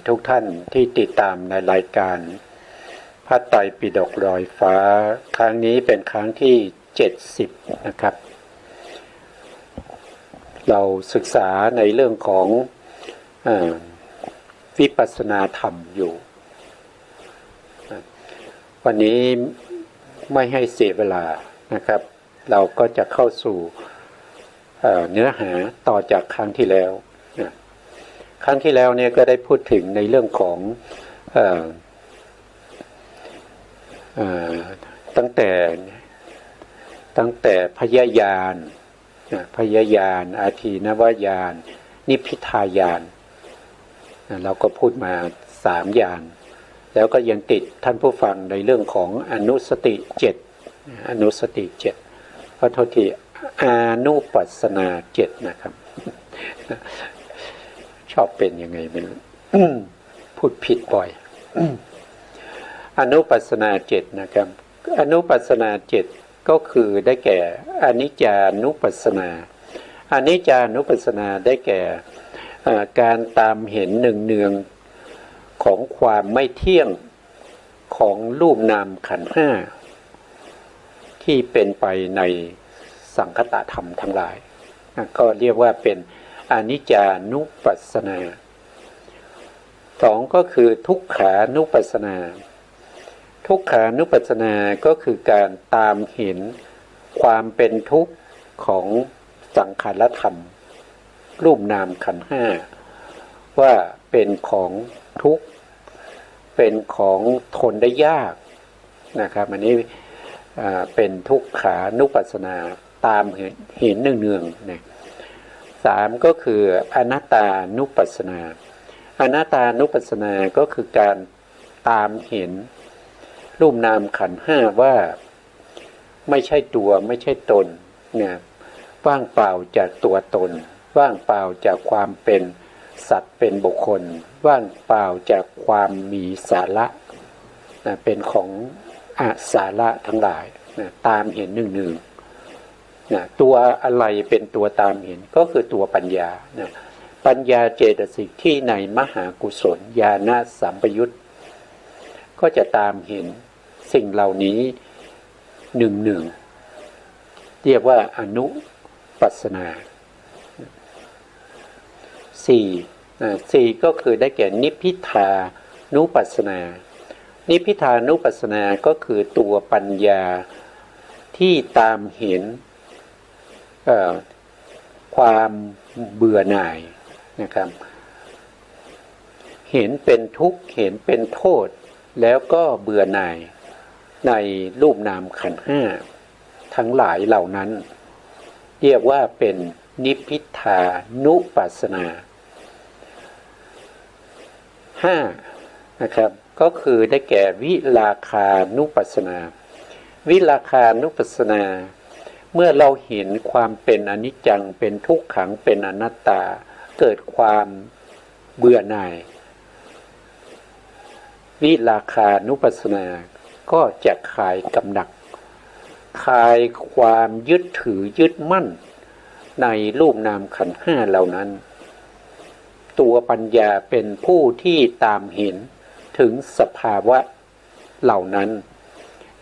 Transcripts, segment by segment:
ทุกท่านที่ติดตามในรายการพระไตรปิฎกลอยฟ้าครั้งนี้เป็นครั้งที่70นะครับเราศึกษาในเรื่องของวิปัสสนาธรรมอยู่วันนี้ไม่ให้เสียเวลานะครับเราก็จะเข้าสู่เนื้อหาต่อจากครั้งที่แล้วครั้งที่แล้วเนี่ยก็ได้พูดถึงในเรื่องของตั้งแต่พยญาณอาทีนวญาณนิพพิทายานเราก็พูดมา3อย่างแล้วก็ยังติดท่านผู้ฟังในเรื่องของอนุสติ7ขอโทษทีอานุปัสสนา7นะครับชอบเป็นยังไงไม่รู้พูดผิดบ่อยอนุปัสสนา7นะครับอนุปัสสนา7ก็คือได้แก่อนิจจานุปัสสนาอนิจจานุปัสสนาได้แก่การตามเห็นเนืองๆของความไม่เที่ยงของรูปนามขันธ์ห้าที่เป็นไปในสังคตธรรมทั้งหลายก็เรียกว่าเป็นอนิจจานุปัสสนา2ก็คือทุกขานุปัสสนาทุกขานุปัสสนาก็คือการตามเห็นความเป็นทุกข์ของสังขารธรรมรูปนามขันธ์ห้าว่าเป็นของทุกข์เป็นของทนได้ยากนะครับอันนี้เป็นทุกขานุปัสสนาตามเห็นเนืองๆนะ3ก็คืออนัตตานุปัสสนาอนัตตานุปัสสนาก็คือการตามเห็นรูปนามขันธ์ห้าว่าไม่ใช่ตัวไม่ใช่ตนเนี่ยว่างเปล่าจากตัวตนว่างเปล่าจากความเป็นสัตว์เป็นบุคคลว่างเปล่าจากความมีสาระนะเป็นของอสาระทั้งหลายนะตามเห็นหนึ่งนะตัวอะไรเป็นตัวตามเห็นก็คือตัวปัญญานะปัญญาเจตสิกที่ในมหากุศลญาณสัมปยุตก็จะตามเห็นสิ่งเหล่านี้หนึ่งเรียกว่าอนุปัสสนา4ก็คือได้แก่นิพพิทานุปัสสนานิพพิทานุปัสสนาก็คือตัวปัญญาที่ตามเห็นความเบื่อหน่ายนะครับเห็นเป็นทุกข์เห็นเป็นโทษแล้วก็เบื่อหน่ายในรูปนามขันธ์ห้าทั้งหลายเหล่านั้นเรียกว่าเป็นนิพพิทานุปัสสนา5นะครับก็คือได้แก่วิราคานุปัสสนาวิราคานุปัสสนาเมื่อเราเห็นความเป็นอนิจจังเป็นทุกขังเป็นอนัตตาเกิดความเบื่อหน่ายวิราคานุปัสสนาก็จะคลายกำหนัดคลายความยึดถือยึดมั่นในรูปนามขันธ์ห้าเหล่านั้นตัวปัญญาเป็นผู้ที่ตามเห็นถึงสภาวะเหล่านั้น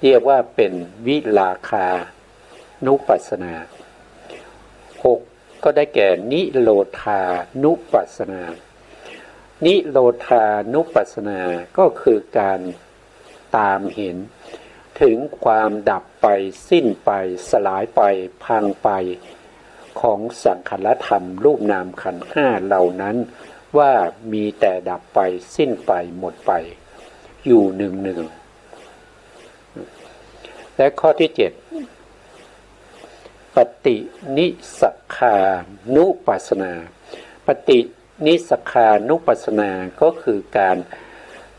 เรียกว่าเป็นวิราคานุปัสสนา6ก็ได้แก่นิโรธานุปัสสนานิโรธานุปัสสนาก็คือการตามเห็นถึงความดับไปสิ้นไปสลายไปพังไปของสังขารธรรมรูปนามขันธ์ห้าเหล่านั้นว่ามีแต่ดับไปสิ้นไปหมดไปอยู่หนึ่งและข้อที่7ปฏินิสักขานุปัสสนาปฏินิสักขานุปัสสนาก็คือการ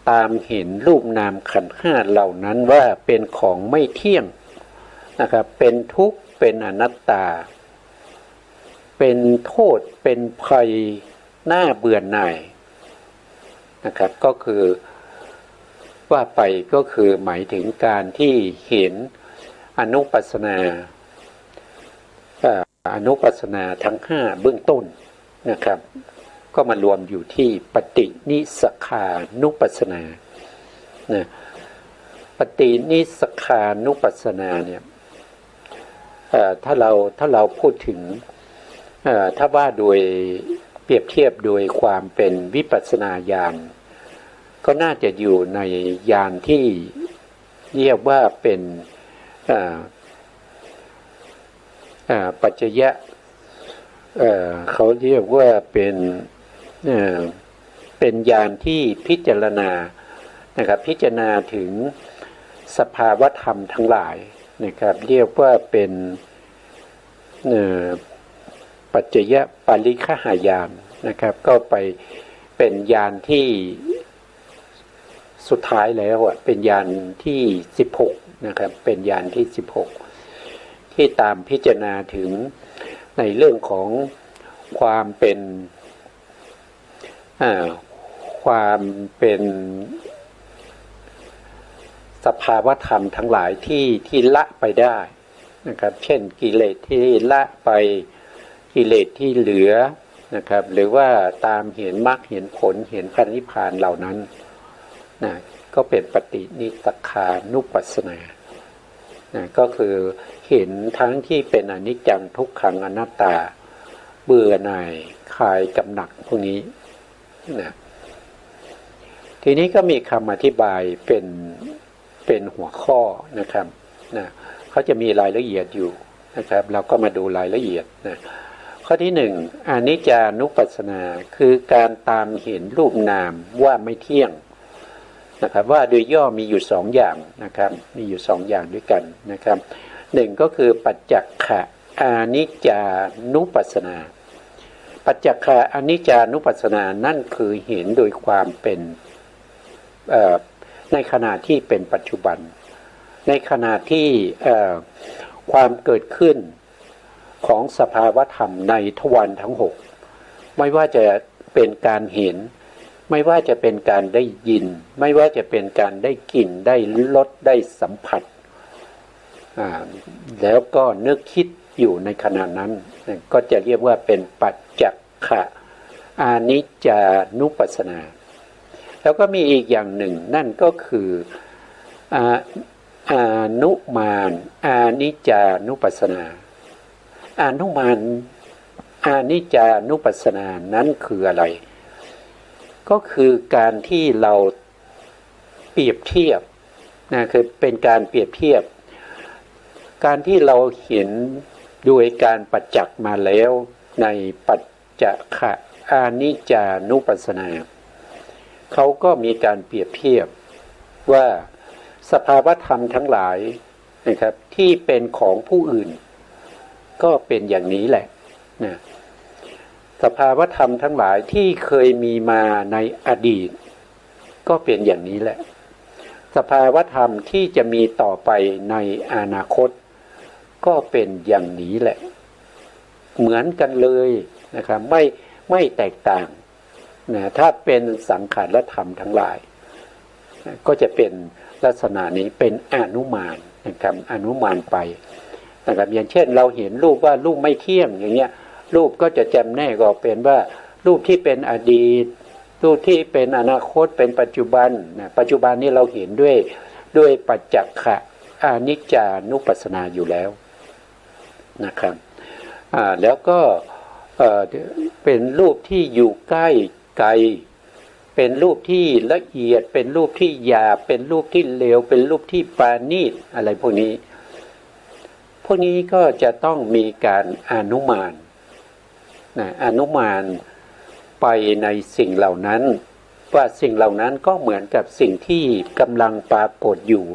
ตามเห็นรูปนามขันธ์ห้าเหล่านั้นว่าเป็นของไม่เที่ยงนะครับเป็นทุกข์เป็นอนัตตาเป็นโทษเป็นภัยน่าเบื่อหน่ายนะครับก็คือว่าไปก็คือหมายถึงการที่เห็นอนุปัสสนาทั้ง5เบื้องต้นนะครับ ก็มารวมอยู่ที่ปฏินิสขานุปัสสนานะปฏินิสขานุปัสสนาเนี่ยถ้าเราพูดถึงถ้าว่าโดยเปรียบเทียบโดยความเป็นวิปัสสนาญาณก็น่าจะอยู่ในญาณที่เรียกว่าเป็นปัจจยะเขาเรียกว่าเป็นญาณที่พิจารณานะครับพิจารณาถึงสภาวธรรมทั้งหลายนะครับเรียกว่าเป็นปัจจยปาริคหายานนะครับก็ไปเป็นญาณที่สุดท้ายแล้วเป็นญาณที่16นะครับเป็นญาณที่16ที่ตามพิจารณาถึงในเรื่องของความเป็นสภาวธรรมทั้งหลายที่ละไปได้นะครับเช่นกิเลสที่ละไปกิเลสที่เหลือนะครับหรือว่าตามเห็นมรรคเห็นผลเห็นพระนิพพานเหล่านั้นนะก็เป็นปฏินิสสขานุปัสสนานะก็คือเห็นทั้งที่เป็นอนิจจังทุกขังอนัตตาเบื่อหน่ายคลายกำหนัดพวกนี้นะทีนี้ก็มีคำอธิบายเป็นหัวข้อนะครับนะเขาจะมีรายละเอียดอยู่นะครับเราก็มาดูรายละเอียดนะข้อที่หนึ่งอนิจจานุปัสสนาคือการตามเห็นรูปนามว่าไม่เที่ยงนะครับว่าโดยย่อมีอยู่2อย่างนะครับมีอยู่2อย่างด้วยกันนะครับหนึ่งก็คือปัจจักขะอนิจจานุปัสสนาปัจจักขะอนิจจานุปัสสนานั่นคือเห็นโดยความเป็นในขณะที่เป็นปัจจุบันในขณะที่ความเกิดขึ้นของสภาวธรรมในทวารทั้ง6ไม่ว่าจะเป็นการเห็นไม่ว่าจะเป็นการได้ยินไม่ว่าจะเป็นการได้กลิ่นได้รสได้สัมผัสแล้วก็นึกคิดอยู่ในขณะนั้นก็จะเรียกว่าเป็นปัจจักขะอนิจจานุปัสสนาแล้วก็มีอีกอย่างหนึ่งนั่นก็คืออนุมานอานิจจานุปัสสนาอนุมานอานิจจานุปัสสนานั้นคืออะไรก็คือการที่เราเปรียบเทียบนะคือเป็นการเปรียบเทียบการที่เราเห็นโดยการประจักษ์มาแล้วในปัจจักขะอานิจจานุปัสสนาเขาก็มีการเปรียบเทียบว่าสภาวธรรมทั้งหลายนะครับที่เป็นของผู้อื่นก็เป็นอย่างนี้แหละนะสภาวธรรมทั้งหลายที่เคยมีมาในอดีตก็เป็นอย่างนี้แหละสภาวธรรมที่จะมีต่อไปในอนาคตก็เป็นอย่างนี้แหละเหมือนกันเลยนะครับไม่แตกต่างนะถ้าเป็นสังขารธรรมทั้งหลายก็จะเป็นลักษณะนี้เป็นอนุมานนะครับอนุมานไปนะครับอย่างเช่นเราเห็นรูปว่ารูปไม่เที่ยงอย่างเงี้ยรูปก็จะจำแนกออกเป็นว่ารูปที่เป็นอดีตรูปที่เป็นอนาคตเป็นปัจจุบันนะปัจจุบันนี้เราเห็นด้วยปัจจักขะอนิจจานุปัสสนาอยู่แล้วนะครับแล้วก็เป็นรูปที่อยู่ใกล้ไกลเป็นรูปที่ละเอียดเป็นรูปที่หยาบเป็นรูปที่เลวเป็นรูปที่ปราณีตอะไรพวกนี้ก็จะต้องมีการอนุมานนะอนุมานไปในสิ่งเหล่านั้นว่าสิ่งเหล่านั้นก็เหมือนกับสิ่งที่กำลังปรากฏอยู่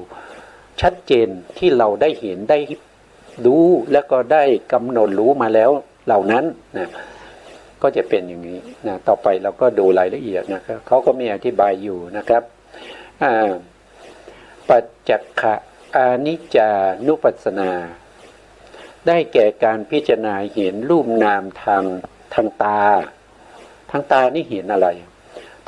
ชัดเจนที่เราได้เห็นได้รู้แล้วก็ได้กำหนดรู้มาแล้วเหล่านั้นนะก็จะเป็นอย่างนี้นะต่อไปเราก็ดูรายละเอียดนะครับเขาก็มีอธิบายอยู่นะครับปัจจักขะอานิจจานุปัสสนาได้แก่การพิจารณาเห็นรูปนามทางตาทางตานี่เห็นอะไร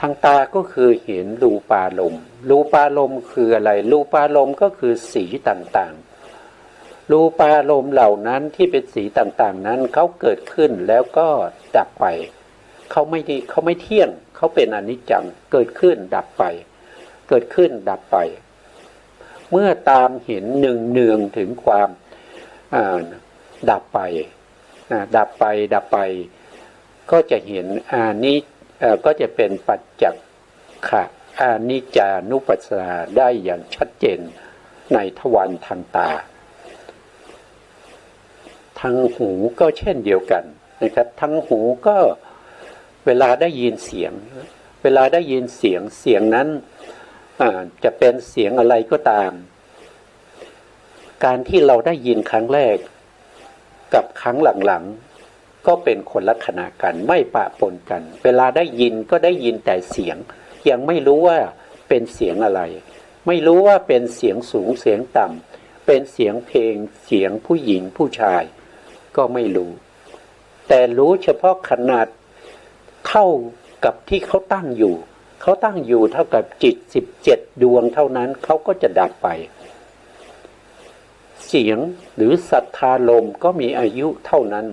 ทางตาก็คือเห็นรูปารมณ์รูปารมณ์คืออะไรรูปารมณ์ก็คือสีต่างๆรูปารมณ์เหล่านั้นที่เป็นสีต่างๆนั้นเขาเกิดขึ้นแล้วก็ดับไป เขาไม่เที่ยงเขาเป็นอนิจจังเกิดขึ้นดับไปเกิดขึ้นดับไปเมื่อตามเห็นเนืองถึงความดับไปดับไปก็จะเห็นนี้ก็จะเป็นปัจจักขะอานิจจานุปัสสนาได้อย่างชัดเจนในทวารทางตาทางหูก็เช่นเดียวกันนะครับทางหูก็เวลาได้ยินเสียงเสียงนั้นจะเป็นเสียงอะไรก็ตามการที่เราได้ยินครั้งแรกกับครั้งหลังๆก็เป็นคนละขณะกันไม่ปะปนกันเวลาได้ยินก็ได้ยินแต่เสียงยังไม่รู้ว่าเป็นเสียงอะไรไม่รู้ว่าเป็นเสียงสูงเสียงต่ำเป็นเสียงเพลงเสียงผู้หญิงผู้ชายก็ไม่รู้แต่รู้เฉพาะขนาดเท่ากับที่เขาตั้งอยู่เท่ากับจิต17 ดวงเท่านั้นเขาก็จะดับไปเสียงหรือศรัทธาลมก็มีอายุเท่านั้น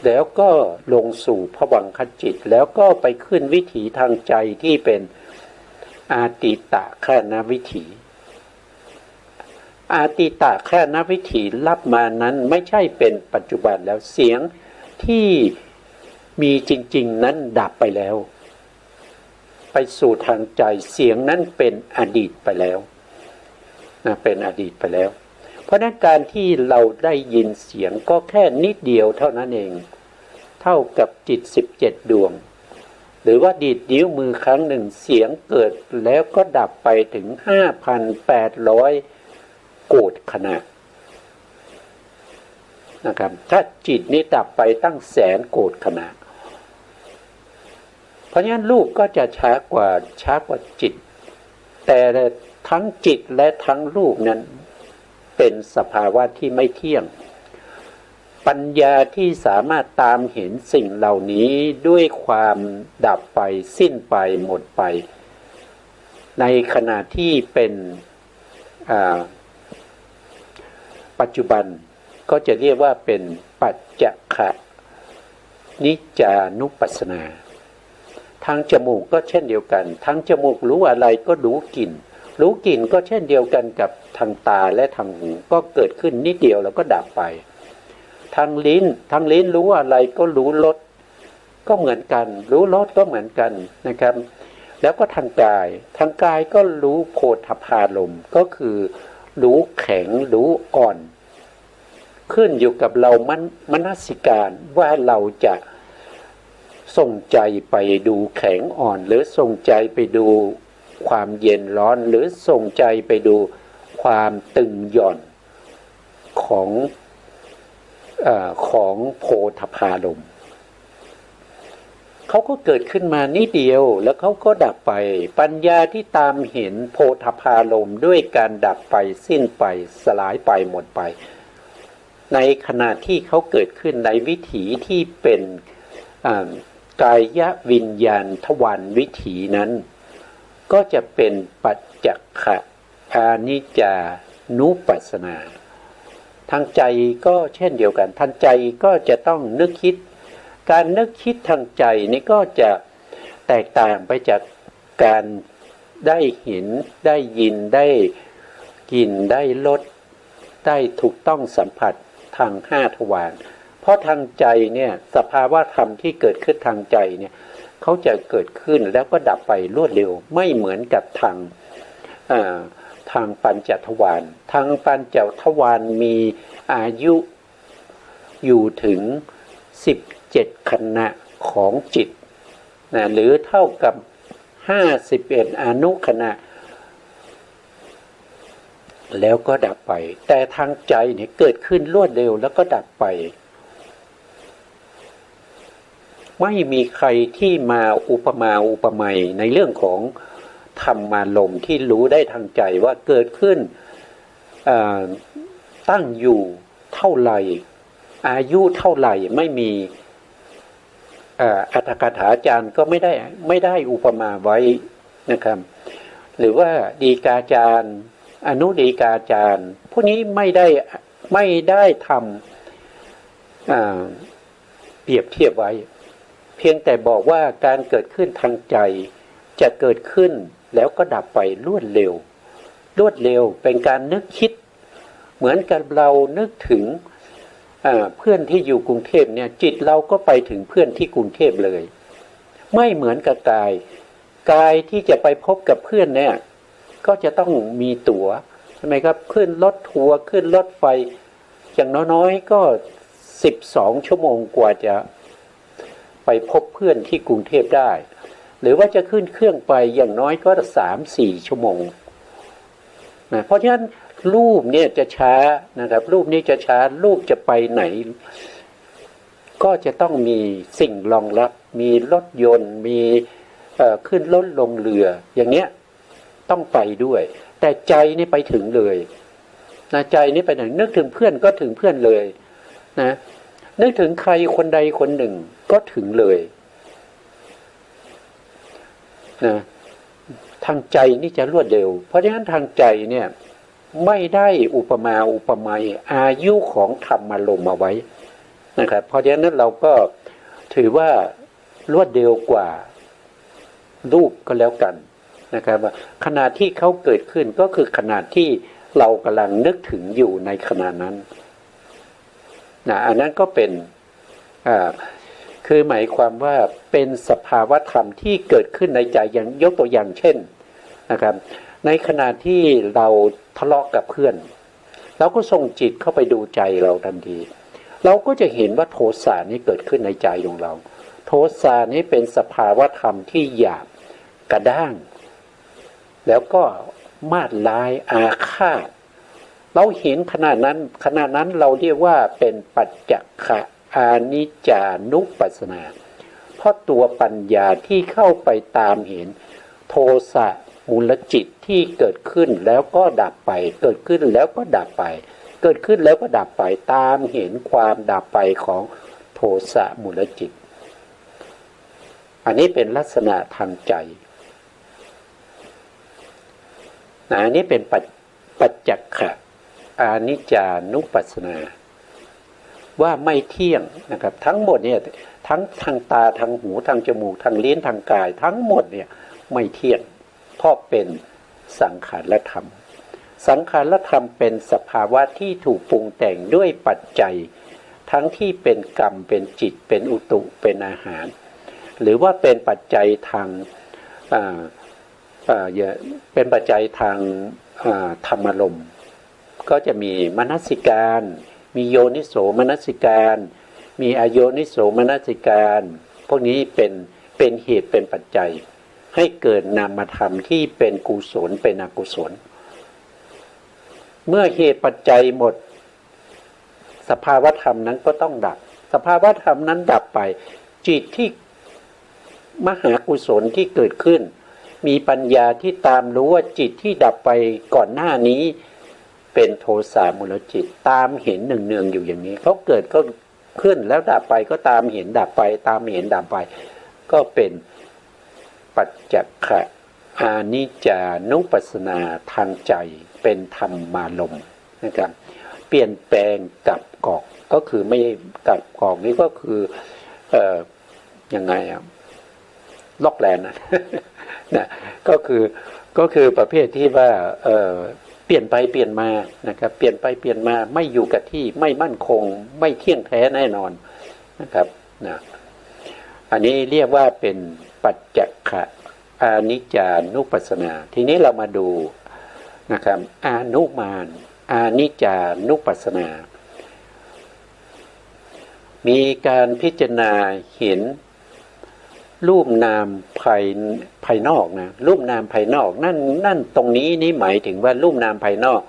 แล้วก็ลงสู่ภวังคจิตแล้วก็ไปขึ้นวิถีทางใจที่เป็นอาติตะแค่นวิถีอาติตะแค่นวิถีรับมานั้นไม่ใช่เป็นปัจจุบันแล้วเสียงที่มีจริงๆนั้นดับไปแล้วไปสู่ทางใจเสียงนั้นเป็นอดีตไปแล้วเป็นอดีตไปแล้วเพราะนั้นการที่เราได้ยินเสียงก็แค่นิดเดียวเท่านั้นเองเท่ากับจิต17 ดวงหรือว่าดีดนิ้วมือครั้งหนึ่งเสียงเกิดแล้วก็ดับไปถึง 5,800 โกฏขณะนะครับถ้าจิตนี้ดับไปตั้งแสนโกฏขณะเพราะฉะนั้นรูปก็จะช้ากว่าจิตแต่ทั้งจิตและทั้งรูปนั้นเป็นสภาวะที่ไม่เที่ยงปัญญาที่สามารถตามเห็นสิ่งเหล่านี้ด้วยความดับไปสิ้นไปหมดไปในขณะที่เป็นปัจจุบันก็จะเรียกว่าเป็นปัจจักขนิจจานุปัสสนาทางจมูกก็เช่นเดียวกันทางจมูกรู้อะไรก็รู้กลิ่นก็เช่นเดียวกันกับทางตาและทางหูก็เกิดขึ้นนิดเดียวแล้วก็ดับไปทางลิ้นรู้อะไรก็รู้รสก็เหมือนกันรู้รสก็เหมือนกันนะครับแล้วก็ทางกายก็รู้โผฏฐัพพารมณ์ก็คือรู้แข็งรู้อ่อนขึ้นอยู่กับเรามนสิการว่าเราจะส่งใจไปดูแข็งอ่อนหรือส่งใจไปดูความเย็นร้อนหรือส่งใจไปดูความตึงหย่อนของโผฏฐัพพารมณ์เขาก็เกิดขึ้นมานิดเดียวแล้วเขาก็ดับไปปัญญาที่ตามเห็นโผฏฐัพพารมณ์ด้วยการดับไปสิ้นไปสลายไปหมดไปในขณะที่เขาเกิดขึ้นในวิถีที่เป็นกายวิญญาณทวารวิถีนั้นก็จะเป็นปัจจักขะอานิจจานุปัสสนาทางใจก็เช่นเดียวกันทางใจก็จะต้องนึกคิดการนึกคิดทางใจนี่ก็จะแตกต่างไปจากการได้เห็นได้ยินได้กินได้รสได้ถูกต้องสัมผัสทาง5 ทวารเพราะทางใจเนี่ยสภาวะธรรมที่เกิดขึ้นทางใจเนี่ยเขาจะเกิดขึ้นแล้วก็ดับไปรวดเร็วไม่เหมือนกับทางปัญจทวารทางปัญจทวารมีอายุอยู่ถึง17 ขณะของจิตนะหรือเท่ากับ51 อนุขณะแล้วก็ดับไปแต่ทางใจเนี่ยเกิดขึ้นรวดเร็วแล้วก็ดับไปไม่มีใครที่มาอุปไมยในเรื่องของธรรมารมณ์ที่รู้ได้ทางใจว่าเกิดขึ้นตั้งอยู่เท่าไหร่อายุเท่าไหร่ไม่มีอัตถกถาจารย์ก็ไม่ได้อุปมาไว้นะครับหรือว่าดีกาจารย์อนุดีกาจารย์พวกนี้ไม่ได้ทำเปรียบเทียบไว้ เพียงแต่บอกว่าการเกิดขึ้นทางใจจะเกิดขึ้นแล้วก็ดับไปรวดเร็วเป็นการนึกคิดเหมือนกับเรานึกถึงเพื่อนที่อยู่กรุงเทพเนี่ยจิตเราก็ไปถึงเพื่อนที่กรุงเทพเลยไม่เหมือนกับกายที่จะไปพบกับเพื่อนเนี่ยก็จะต้องมีตั๋วใช่ไหมครับขึ้นรถทัวร์ขึ้นรถไฟอย่างน้อยๆก็12 ชั่วโมงกว่าจะไปพบเพื่อนที่กรุงเทพได้หรือว่าจะขึ้นเครื่องไปอย่างน้อยก็3-4 ชั่วโมงนะเพราะฉะนั้นรูปเนี่ยจะช้านะครับรูปนี้จะช้ารูปจะไปไหนก็จะต้องมีสิ่งรองรับมีรถยนต์มีขึ้นรถลงเรืออย่างเนี้ยต้องไปด้วยแต่ใจนี่ไปถึงเลยนะใจนี่ไปไหนนึกถึงเพื่อนก็ถึงเพื่อนเลยนะนึกถึงใครคนใดคนหนึ่งก็ถึงเลยนะทางใจนี่จะรวดเร็วเพราะฉะนั้นทางใจเนี่ยไม่ได้อุปมาอุปไมยอายุของธรรมารมณ์เอาไว้นะครับเพราะฉะนั้นเราก็ถือว่ารวดเร็วกว่ารูปก็แล้วกันนะครับว่าขณะที่เขาเกิดขึ้นก็คือขณะที่เรากำลังนึกถึงอยู่ในขณะนั้นนะอันนั้นก็เป็นคือหมายความว่าเป็นสภาวธรรมที่เกิดขึ้นในใจอย่างยกตัวอย่างเช่นนะครับในขณะที่เราทะเลาะกับเพื่อนเราก็ส่งจิตเข้าไปดูใจเราทันทีเราก็จะเห็นว่าโทสะนี้เกิดขึ้นในใจของเราโทสะนี้เป็นสภาวธรรมที่หยาบกระด้างแล้วก็มาดร้ายอาฆาตเราเห็นขณะนั้นเราเรียกว่าเป็นปัจจขะอานิจจานุปัสสนาเพราะตัวปัญญาที่เข้าไปตามเห็นโทสะมูลจิตที่เกิดขึ้นแล้วก็ดับไปเกิดขึ้นแล้วก็ดับไปเกิดขึ้นแล้วก็ดับไปตามเห็นความดับไปของโทสะมูลจิตอันนี้เป็นลักษณะทางใจอันนี้เป็นปัจจขะอานิจจานุปัสสนาว่าไม่เที่ยงนะครับทั้งหมดเนี่ยทั้งทางตาทางหูทางจมูกทางลิ้นทางกายทั้งหมดเนี่ยไม่เที่ยงเพราะเป็นสังขารธรรมสังขารธรรมเป็นสภาวะที่ถูกปรุงแต่งด้วยปัจจัยทั้งที่เป็นกรรมเป็นจิตเป็นอุตุเป็นอาหารหรือว่าเป็นปัจจัยทางเป็นปัจจัยทางธรรมารมณ์ก็จะมีมนสิการมีโยนิโสมนสิการมีอโยนิโสมนสิการพวกนี้เป็นเหตุเป็นปัจจัยให้เกิดนามธรรมที่เป็นกุศลเป็นอกุศลเมื่อเหตุปัจจัยหมดสภาวธรรมนั้นก็ต้องดับสภาวธรรมนั้นดับไปจิตที่มหากุศลที่เกิดขึ้นมีปัญญาที่ตามรู้ว่าจิตที่ดับไปก่อนหน้านี้เป็นโทสะมูลจิตตามเห็นเนืองๆอยู่อย่างนี้เขาเกิดก็ขึ้นแล้วดับไปก็ตามเห็นดับไปตามเห็นดับไปก็เป็นปัจจขะอานิจจานุปัสสนาทางใจเป็นธรรมารมณ์นะครับเปลี่ยนแปลงกับกอกก็คือไม่กับกอกนี้ก็คือยังไงล็อกแลนนะนะก็คือประเภทที่ว่าเปลี่ยนไปเปลี่ยนมานะครับเปลี่ยนไปเปลี่ยนมาไม่อยู่กับที่ไม่มั่นคงไม่เที่ยงแท้แน่นอนนะครับนะอันนี้เรียกว่าเป็นปัจจขะอานิจจานุปัสสนาทีนี้เรามาดูนะครับอานุมานอานิจจานุปัสสนามีการพิจารณาเห็นรูปนามภายนอกนะรูปนามภายนอกนั่นตรงนี้นี่หมายถึงว่ารูปนามภายนอก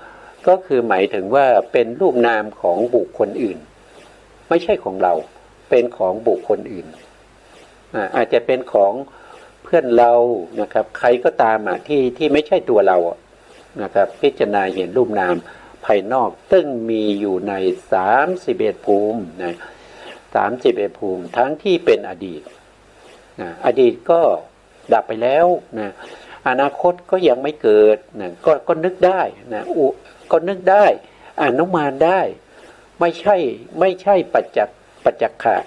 ก็คือหมายถึงว่าเป็นรูปนามของบุคคลอื่นไม่ใช่ของเราเป็นของบุคคลอื่นอาจจะเป็นของเพื่อนเรานะครับใครก็ตามที่ไม่ใช่ตัวเรานะครับพิจารณาเห็นรูปนามภายนอกซึ่งมีอยู่ใน31ภูมินะ31ภูมิทั้งที่เป็นอดีตอดีตก็ดับไปแล้วนะอนาคตก็ยังไม่เกิดนะก็นึกได้นะก็นึกได้อนุมานได้ไม่ใช่ปัจจขะ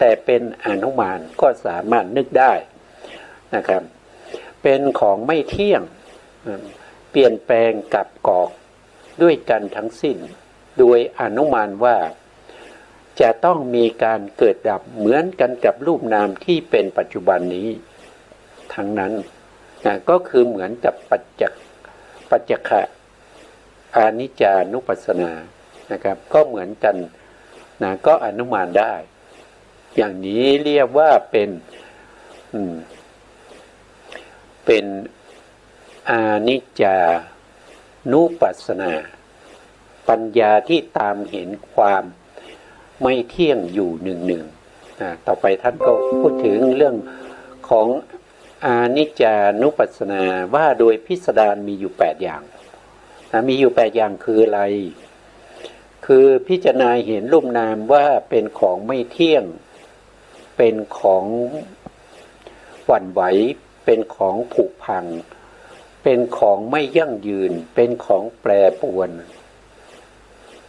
แต่เป็นอนุมานก็สามารถนึกได้นะครับเป็นของไม่เที่ยงเปลี่ยนแปลงกับกอกด้วยกันทั้งสิ้นโดยอนุมานว่าจะต้องมีการเกิดดับเหมือนกันกับรูปนามที่เป็นปัจจุบันนี้ทั้งนั้นนะก็คือเหมือนกับปัจจขะอานิจจานุปัสสนานะครับก็เหมือนกันนะก็อนุมานได้อย่างนี้เรียกว่าเป็นอานิจจานุปัสสนาปัญญาที่ตามเห็นความไม่เที่ยงอยู่หนึ่งต่อไปท่านก็พูดถึงเรื่องของอานิจจานุปัสสนาว่าโดยพิสดารมีอยู่8อย่างมีอยู่8อย่างคืออะไรคือพิจารณาเห็นรูปนามว่าเป็นของไม่เที่ยงเป็นของหวั่นไหวเป็นของผุพังเป็นของไม่ยั่งยืนเป็นของแปรปรวน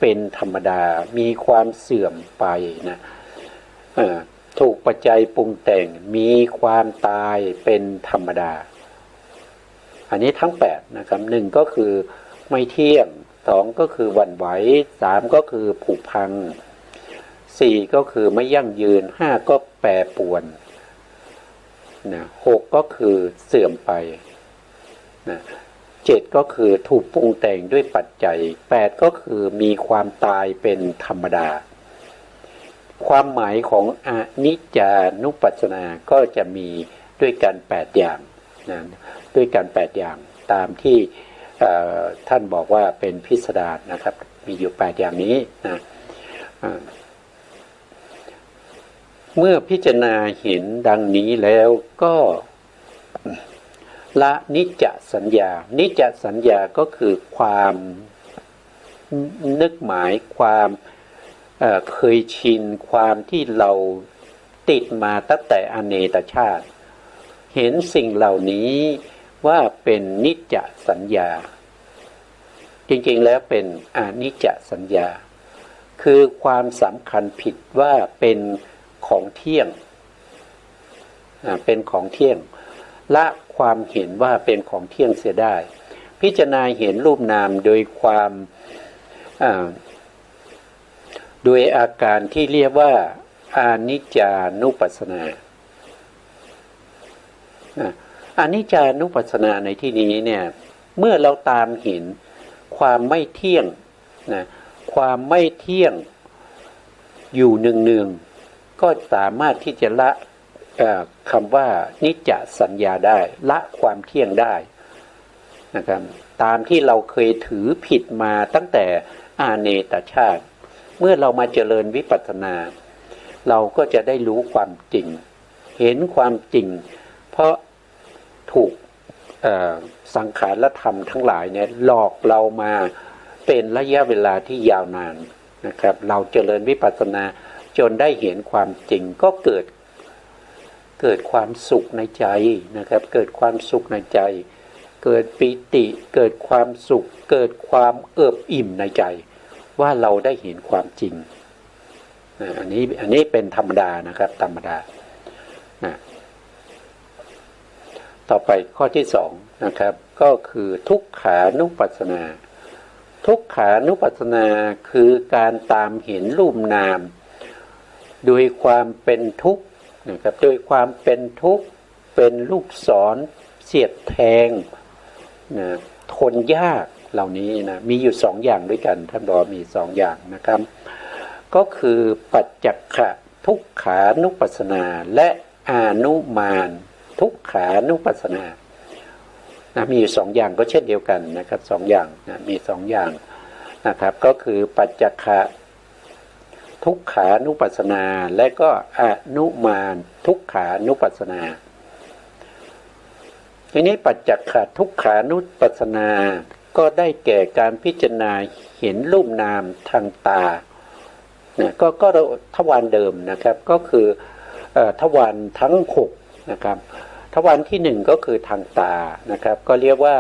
เป็นธรรมดามีความเสื่อมไปนะถูกปัจจัยปรุงแต่งมีความตายเป็นธรรมดาอันนี้ทั้ง8นะครับ1ก็คือไม่เที่ยง2ก็คือหวั่นไหว3ก็คือผุพัง4ก็คือไม่ยั่งยืน5ก็แปรปรวนนะ6ก็คือเสื่อมไปนะ7ก็คือถูกปรุงแต่งด้วยปัจจัย8ก็คือมีความตายเป็นธรรมดาความหมายของอนิจจานุปัสสนาก็จะมีด้วยกัน8อย่างนะด้วยกัน8อย่างตามที่ท่านบอกว่าเป็นพิสดารนะครับมีอยู่8อย่างนี้นะเมื่อพิจารณาเห็นดังนี้แล้วก็ละนิจจสัญญานิจจสัญญาก็คือความนึกหมายความเคยชินความที่เราติดมาตั้งแต่อเนกชาติเห็นสิ่งเหล่านี้ว่าเป็นนิจจสัญญาจริงๆแล้วเป็นอนิจจสัญญาคือความสำคัญผิดว่าเป็นของเที่ยงเป็นของเที่ยงละความเห็นว่าเป็นของเที่ยงเสียได้พิจารณาเห็นรูปนามโดยความโดยอาการที่เรียกว่าอานิจจานุปัสสนาอานิจจานุปัสสนาในที่นี้เนี่ยเมื่อเราตามเห็นความไม่เที่ยงนะความไม่เที่ยงอยู่เนืองๆก็สามารถที่จะละคำว่านิจจสัญญาได้ละความเที่ยงได้นะครับตามที่เราเคยถือผิดมาตั้งแต่อาเนกชาติเมื่อเรามาเจริญวิปัสสนาเราก็จะได้รู้ความจริงเห็นความจริงเพราะถูกสังขารธรรมทั้งหลายเนี่ยหลอกเรามาเป็นระยะเวลาที่ยาวนานนะครับเราเจริญวิปัสสนาจนได้เห็นความจริงก็เกิดความสุขในใจนะครับเกิดความสุขในใจเกิดปิติเกิดความสุขเกิดความเอิบอิ่มในใจว่าเราได้เห็นความจริงอันนี้เป็นธรรมดานะครับธรรมดาต่อไปข้อที่2นะครับก็คือทุกขานุปัสสนาทุกขานุปัสสนาคือการตามเห็นรูปนามโดยความเป็นทุกข์นะครับโดยความเป็นทุกข์เป็นลูกศรเสียดแทงนะทนยากเหล่านี้นะมีอยู่2อย่างด้วยกันท่านบอกมี2อย่างนะครับก็คือปัจจักขะทุกขานุปัสสนาและอานุมานทุกขานุปัสสนานะมีอยู่2อย่างก็เช่นเดียวกันนะครับ2อย่างนะมี2อย่างนะครับก็คือปัจจักขะทุกขานุปัสสนาและก็อนุมานทุกขานุปัสสนาทีนี้ปัจจักขะทุกขานุปัสสนาก็ได้แก่การพิจารณาเห็นรูปนามทางตาเนี่ยก็ทวารเดิมนะครับก็คือทวารทั้ง6นะครับทวารที่1ก็คือทางตานะครับก็เรียกว่า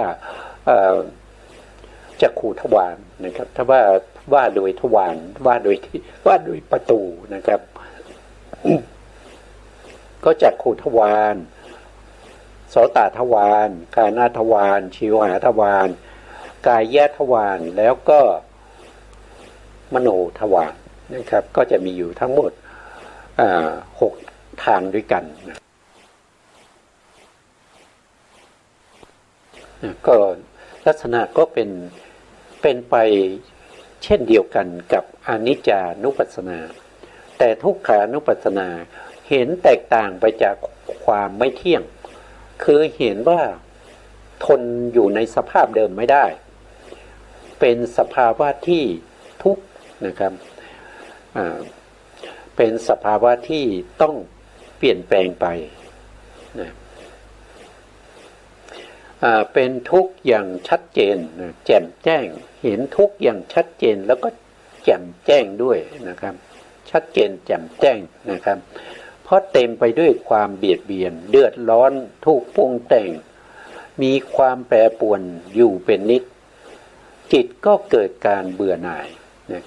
จักขุทวารนะครับถ้าว่าโดยทวารว่าโดยประตูนะครับ ก็จักขุทวารโสตทวารกายทวารชิวหาทวารกายทวารแล้วก็มโนทวารนะครับก็จะมีอยู่ทั้งหมด6ทางด้วยกันก็ลักษณะก็เป็นไปเช่นเดียวกันกับอนิจจานุปัสสนาแต่ทุกขานุปัสสนาเห็นแตกต่างไปจากความไม่เที่ยงคือเห็นว่าทนอยู่ในสภาพเดิมไม่ได้เป็นสภาวะที่ทุกข์นะครับเป็นสภาวะที่ต้องเปลี่ยนแปลงไปนะเป็นทุกข์อย่างชัดเจนแจ่มแจ้งเห็นทุกข์อย่างชัดเจนแล้วก็แจ่มแจ้งด้วยนะครับชัดเจนแจ่มแจ้งนะครับเพราะเต็มไปด้วยความเบียดเบียนเดือดร้อนถูกปรุงแต่งมีความแปรปรวนอยู่เป็นนิดจิตก็เกิดการเบื่อหน่าย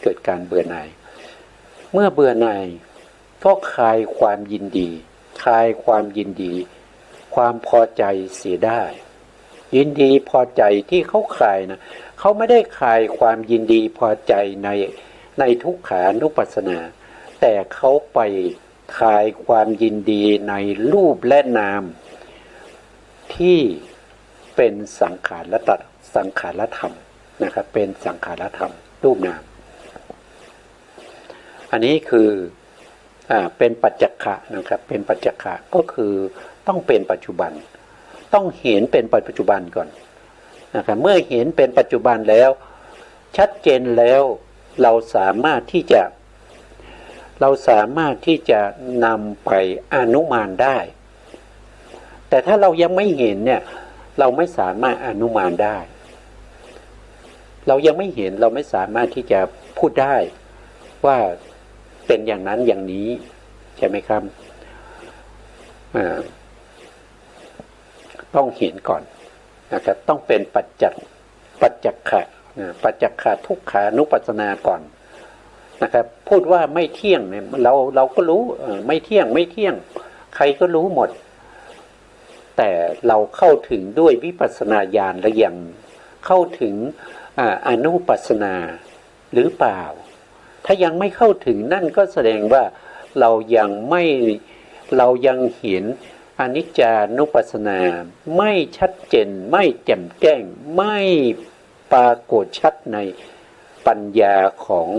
เกิดการเบื่อหน่ายเมื่อเบื่อหน่ายก็คลายความยินดีคลายความยินดีความพอใจเสียได้ยินดีพอใจที่เขาคลายนะเขาไม่ได้คลายความยินดีพอใจในทุกขานุปัสสนาแต่เขาไปคลายความยินดีในรูปและนามที่เป็นสังขารธรรมนะครับเป็นสังขารธรรมรูปนามอันนี้คือเป็นปัจจักขะนะครับเป็นปัจจักขะก็คือต้องเป็นปัจจุบันต้องเห็นเป็นปัจจุบันก่อนนะครับเมื่อเห็นเป็นปัจจุบันแล้วชัดเจนแล้วเราสามารถที่จะนำไปอนุมานได้แต่ถ้าเรายังไม่เห็นเนี่ยเราไม่สามารถอนุมานได้เรายังไม่เห็นเราไม่สามารถที่จะพูดได้ว่าเป็นอย่างนั้นอย่างนี้ใช่ไหมครับต้องเห็นก่อนนะครับต้องเป็นปัจจักขะปัจจักขะทุกขานุปัสสนาก่อนนะครับพูดว่าไม่เที่ยงเนี่ยเราก็รู้ไม่เที่ยงใครก็รู้หมดแต่เราเข้าถึงด้วยวิปัสสนาญาณหรือยังเข้าถึงอนุปัสสนาหรือเปล่าถ้ายังไม่เข้าถึงนั่นก็แสดงว่าเรายังเห็นอนิจจานุปัสสนาไม่ชัดเจนไม่แจ่มแจ้งไม่ปรากฏชัดในปัญญาของ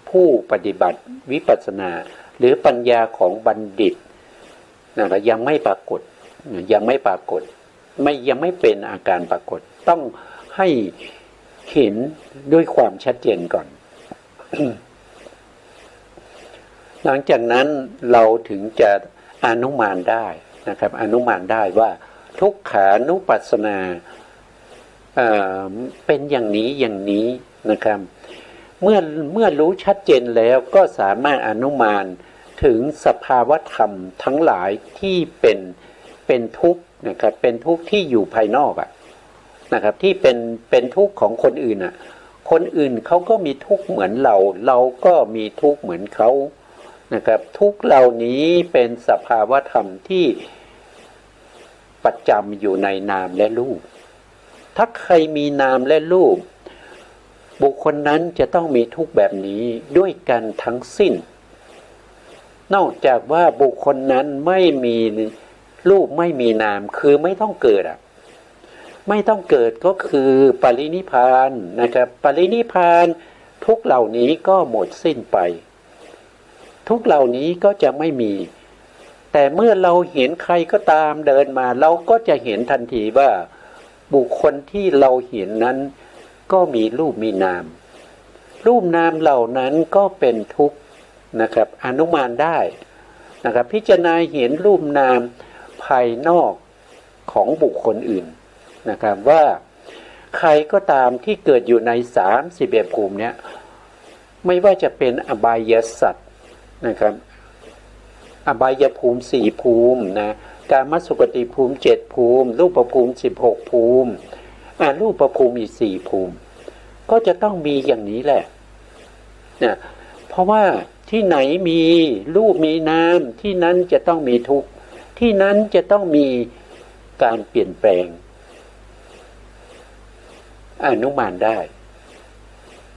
ผู้ปฏิบัติวิปัสสนาหรือปัญญาของบัณฑิตนะครับยังไม่ปรากฏยังไม่เป็นอาการปรากฏต้องให้เห็นด้วยความชัดเจนก่อน หลังจากนั้นเราถึงจะอนุมานได้นะครับอนุมานได้ว่าทุกขานุปัสสนาเป็นอย่างนี้นะครับเมื่อรู้ชัดเจนแล้วก็สามารถอนุมานถึงสภาวธรรมทั้งหลายที่เป็นทุกข์นะครับเป็นทุกข์ที่อยู่ภายนอกนะครับที่เป็นทุกข์ของคนอื่นคนอื่นเขาก็มีทุกข์เหมือนเราก็มีทุกข์เหมือนเขานะครับทุกข์เหล่านี้เป็นสภาวธรรมที่ประจำอยู่ในนามและรูปถ้าใครมีนามและรูปบุคคลนั้นจะต้องมีทุกข์แบบนี้ด้วยกันทั้งสิ้นนอกจากว่าบุคคลนั้นไม่มีรูปไม่มีนามคือไม่ต้องเกิดไม่ต้องเกิดก็คือปรินิพพานนะครับปรินิพพานทุกเหล่านี้ก็หมดสิ้นไปทุกเหล่านี้ก็จะไม่มีแต่เมื่อเราเห็นใครก็ตามเดินมาเราก็จะเห็นทันทีว่าบุคคลที่เราเห็นนั้นก็มีรูปมีนามรูปนามเหล่านั้นก็เป็นทุกข์นะครับอนุมานได้นะครับพิจารณาเห็นรูปนามภายนอกของบุคคลอื่นนะครับว่าใครก็ตามที่เกิดอยู่ใน31ภูมิเนี้ยไม่ว่าจะเป็นอบายสัตว์นะครับอบายภูมิ4ภูมินะกามสุขติภูมิ7ภูมิรูปภูมิ16ภูมิรูปภูมิอีก4ภูมิก็จะต้องมีอย่างนี้แหละนะเพราะว่า ที่ไหนมีรูปมีนามที่นั้นจะต้องมีทุกข์ที่นั้นจะต้องมีการเปลี่ยนแปลงอนุมานได้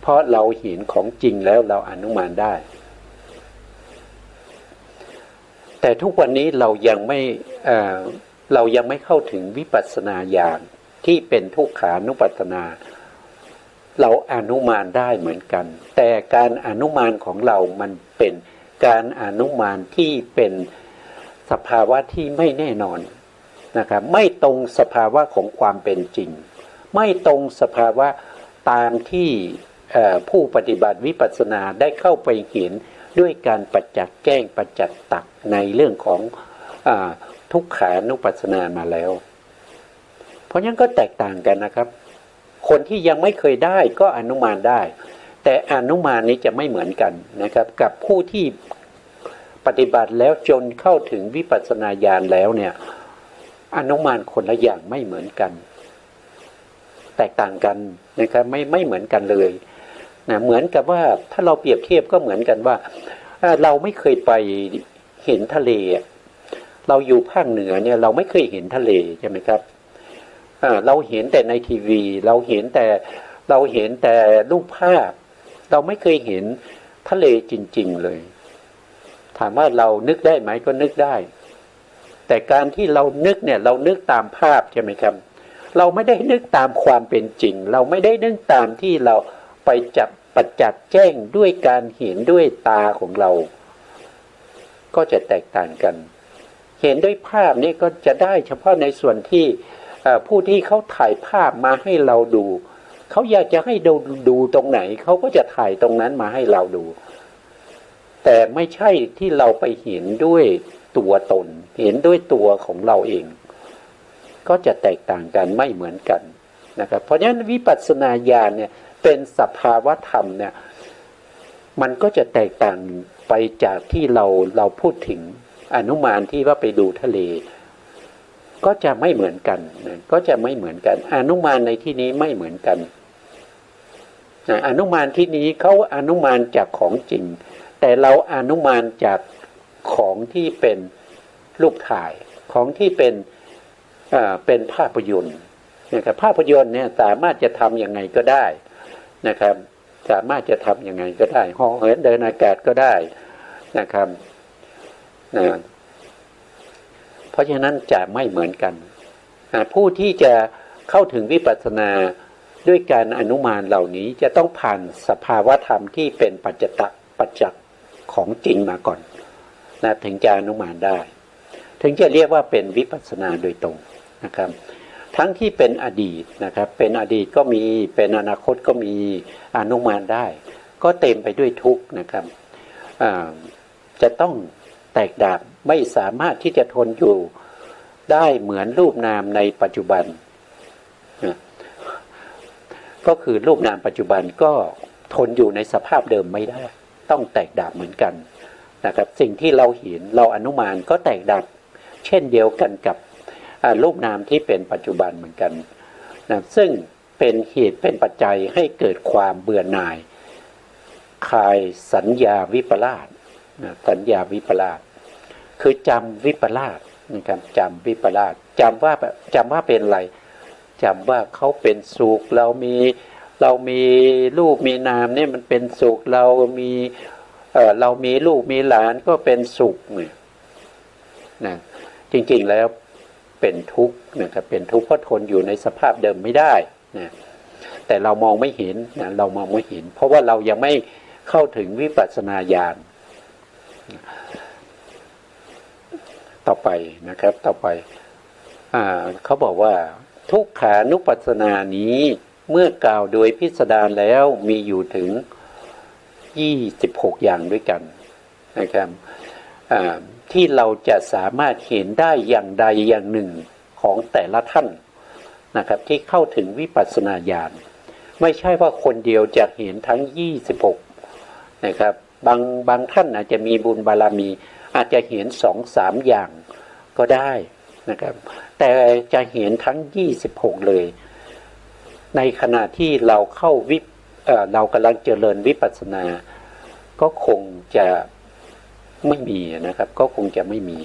เพราะเราเห็นของจริงแล้วเราอนุมานได้แต่ทุกวันนี้เรายังไม่เข้าถึงวิปัสสนาญาณที่เป็นทุกขานุปัสสนาเราอนุมานได้เหมือนกันแต่การอนุมานของเรามันเป็นการอนุมานที่เป็นสภาวะที่ไม่แน่นอนนะครับไม่ตรงสภาวะของความเป็นจริงไม่ตรงสภาวะตามที่ผู้ปฏิบัติวิปัสสนาได้เข้าไปเห็นด้วยการประจักษ์แจ้งประจักษ์ตักในเรื่องของทุกขานุปัสสนามาแล้วเพราะงั้นก็แตกต่างกันนะครับคนที่ยังไม่เคยได้ก็อนุมานได้แต่อนุมานนี้จะไม่เหมือนกันนะครับกับผู้ที่ปฏิบัติแล้วจนเข้าถึงวิปัสสนาญาณแล้วเนี่ยอนุมานคนละอย่างไม่เหมือนกันแตกต่างกันนะครับไม่เหมือนกันเลยนะเหมือนกับว่าถ้าเราเปรียบเทียบก็เหมือนกันว่าเราไม่เคยไปเห็นทะเลเราอยู่ภาคเหนือเนี่ยเราไม่เคยเห็นทะเลใช่ไหมครับเราเห็นแต่ในทีวีเราเห็นแต่รูปภาพเราไม่เคยเห็นทะเลจริงๆเลยถามว่าเรานึกได้ไหมก็นึกได้แต่การที่เรานึกเนี่ยเรานึกตามภาพใช่ไหมครับเราไม่ได้นึกตามความเป็นจริงเราไม่ได้นึกตามที่เราไปจับประจักษ์แจ้งด้วยการเห็นด้วยตาของเราก็จะแตกต่างกันเห็นด้วยภาพนี่ก็จะได้เฉพาะในส่วนที่ผู้ที่เขาถ่ายภาพมาให้เราดูเขาอยากจะให้ดูตรงไหนเขาก็จะถ่ายตรงนั้นมาให้เราดูแต่ไม่ใช่ที่เราไปเห็นด้วยตัวตนเห็นด้วยตัวของเราเองก็จะแตกต่างกันไม่เหมือนกันนะครับเพราะฉะนั้นวิปัสสนาญาณเนี่ยเป็นสภาวะธรรมเนี่ยมันก็จะแตกต่างไปจากที่เราพูดถึงอนุมานที่ว่าไปดูทะเลก็จะไม่เหมือนกันก็จะไม่เหมือนกันอนุมานในที่นี้ไม่เหมือนกันอนุมานที่นี้เขาอนุมานจากของจริงแต่เราอนุมานจากของที่เป็นรูปถ่ายของที่เป็นภาพยนตร์นะครับภาพยนตร์เนี่ยสามารถจะทำยังไงก็ได้นะครับสามารถจะทำยังไงก็ได้เหาะเหินเดินอากาศก็ได้นะครับเพราะฉะนั้นจะไม่เหมือนกันผู้ที่จะเข้าถึงวิปัสสนาด้วยการอนุมานเหล่านี้จะต้องผ่านสภาวะธรรมที่เป็นปัจจักษ์ของจริงมาก่อนนะถึงจะอนุมานได้ถึงจะเรียกว่าเป็นวิปัสสนาโดยตรงนะครับทั้งที่เป็นอดีตนะครับเป็นอดีตก็มีเป็นอนาคตก็มีอนุมานได้ก็เต็มไปด้วยทุกข์นะครับจะต้องแตกดับไม่สามารถที่จะทนอยู่ได้เหมือนรูปนามในปัจจุบันก็คือรูปนามปัจจุบันก็ทนอยู่ในสภาพเดิมไม่ได้ต้องแตกดับเหมือนกันนะครับสิ่งที่เราเห็นเราอนุมานก็แตกดับเช่นเดียวกันกับรูปนามที่เป็นปัจจุบันเหมือนกันนะซึ่งเป็นเหตุเป็นปัจจัยให้เกิดความเบื่อหน่ายคลายสัญญาวิปลาสสัญญาวิปลาสคือจำวิปลาสนะครับจำวิปลาสจำว่าเป็นอะไรจำว่าเขาเป็นสุขเรามีลูกมีนามเนี่ยมันเป็นสุขเรามีลูกมีหลานก็เป็นสุขเนี่ยนะจริงๆแล้วเป็นทุกข์นะครับเป็นทุกข์เพราะทนอยู่ในสภาพเดิมไม่ได้นะแต่เรามองไม่เห็นนะเรามองไม่เห็นเพราะว่าเรายังไม่เข้าถึงวิปัสสนาญาณต่อไปนะครับต่อไปเขาบอกว่าทุกขานุปัสสนานี้เมื่อกล่าวโดยพิสดารแล้วมีอยู่ถึง26อย่างด้วยกันนะครับที่เราจะสามารถเห็นได้อย่างใดอย่างหนึ่งของแต่ละท่านนะครับที่เข้าถึงวิปัสสนาญาณไม่ใช่ว่าคนเดียวจะเห็นทั้ง26นะครับบางท่านอาจจะมีบุญบารมีอาจจะเห็น 2-3 อย่างก็ได้นะครับแต่จะเห็นทั้ง26เลยในขณะที่เราเข้าเรากำลังเจริญวิปัสสนา ก็คงจะไม่มีนะครับก็คงจะไม่มี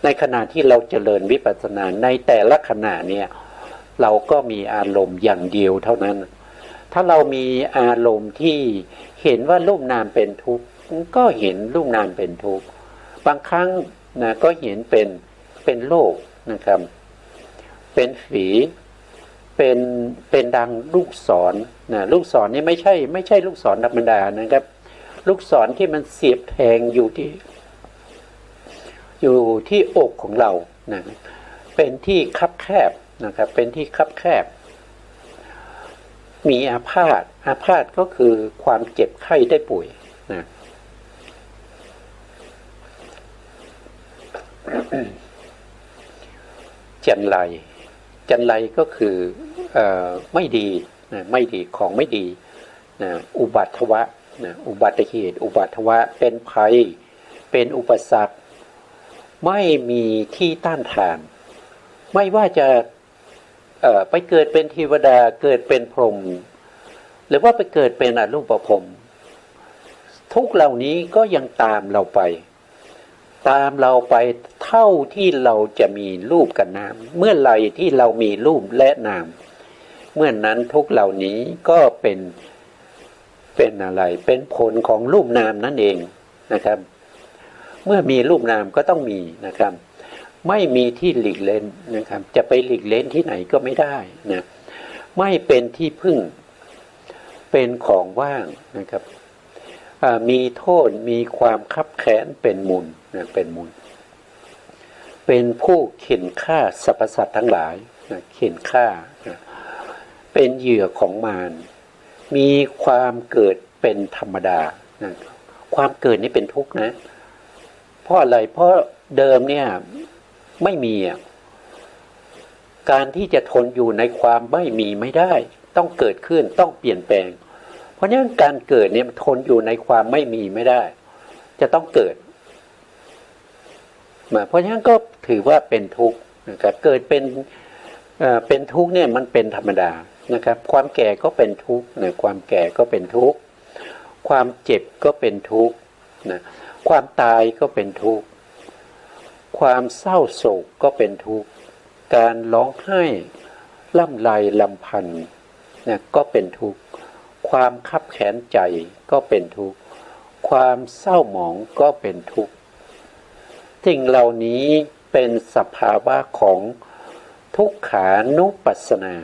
ในขณะที่เราเจริญวิปัสสนาในแต่ละขณะเนี่ยเราก็มีอารมณ์อย่างเดียวเท่านั้นถ้าเรามีอารมณ์ที่เห็นว่ารูปนามเป็นทุกข์ก็เห็นรูปนามเป็นทุกข์บางครั้งนะก็เห็นเป็นโลกนะครับเป็นฝีเป็นดังลูกศรนะลูกศรนี่ไม่ใช่ลูกศรธรรมดานะครับลูกศรที่มันเสียบแทงอยู่ที่อกของเรานะเป็นที่คับแคบนะครับเป็นที่คับแคบมีอาพาธก็คือความเจ็บไข้ได้ป่วยนะจันไรก็คือไม่ดีนะไม่ดีของไม่ดีนะอุบัติวะนะอุบัติเหตุอุบัติวะเป็นภัยเป็นอุปสรรคไม่มีที่ต้านทานไม่ว่าจะไปเกิดเป็นเทวดาเกิดเป็นพรหมหรือว่าไปเกิดเป็นอรูปพรหมทุกเหล่านี้ก็ยังตามเราไปเท่าที่เราจะมีรูปกับนามเมื่อไหร่ที่เรามีรูปและนามเมื่อนั้นทุกเหล่านี้ก็เป็นอะไรเป็นผลของรูปนามนั่นเองนะครับเมื่อมีรูปนามก็ต้องมีนะครับไม่มีที่หลีกเล่นนะครับจะไปหลีกเล่นที่ไหนก็ไม่ได้นะไม่เป็นที่พึ่งเป็นของว่างนะครับมีโทษมีความคับแค้นเป็นมูลนะเป็นมูลเป็นผู้เข็นฆ่าสรรพสัตว์ทั้งหลายนะเข็นฆ่านะเป็นเหยื่อของมารมีความเกิดเป็นธรรมดานะความเกิดนี้เป็นทุกข์นะเพราะอะไรเพราะเดิมเนี่ยไม่มีการที่จะทนอยู่ในความไม่มีไม่ได้ต้องเกิดขึ้นต้องเปลี่ยนแปลงเพราะฉะนั้นการเกิดเนี่ยทนอยู่ในความไม่มีไม่ได้จะต้องเกิดเพราะฉะนั้นก็ถือว่าเป็นทุกข์นะครับเกิดเป็นทุกข์เนี่ยมันเป็นธรรมดานะครับความแก่ก็เป็นทุกข์นะความแก่ก็เป็นทุกข์ความเจ็บก็เป็นทุกข์นะความตายก็เป็นทุกข์ความเศร้าโศกก็เป็นทุกข์การร้องไห้ล่ำไรลำพันธ์นะก็เป็นทุกข์ความคับแค้นใจก็เป็นทุกข์ความเศร้าหมองก็เป็นทุกข์สิ่งเหล่านี้เป็นสภาวะของทุกขานุปัสสนา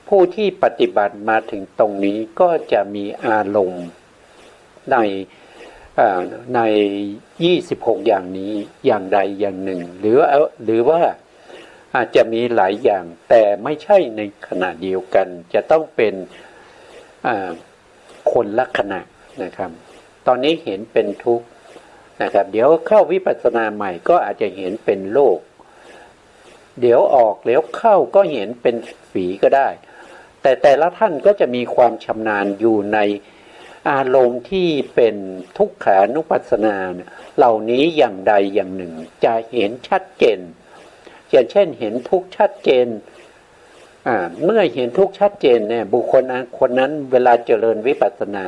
ผู้ที่ปฏิบัติมาถึงตรงนี้ก็จะมีอารมณ์ใน26อย่างนี้อย่างใดอย่างหนึ่งหรือว่าอาจจะมีหลายอย่างแต่ไม่ใช่ในขณะเดียวกันจะต้องเป็นคนละขณะนะครับตอนนี้เห็นเป็นทุกข์นะครับเดี๋ยวเข้าวิปัสสนาใหม่ก็อาจจะเห็นเป็นโลกเดี๋ยวออกแล้วเข้าก็เห็นเป็นฝีก็ได้แต่ละท่านก็จะมีความชำนาญอยู่ในอารมณ์ที่เป็นทุกขานุปัสสนาเหล่านี้อย่างใดอย่างหนึ่งจะเห็นชัดเจนอย่างเช่นเห็นทุกข์ชัดเจนเมื่อเห็นทุกข์ชัดเจนเนี่ยบุคคลคนนั้นเวลาเจริญวิปัสสนา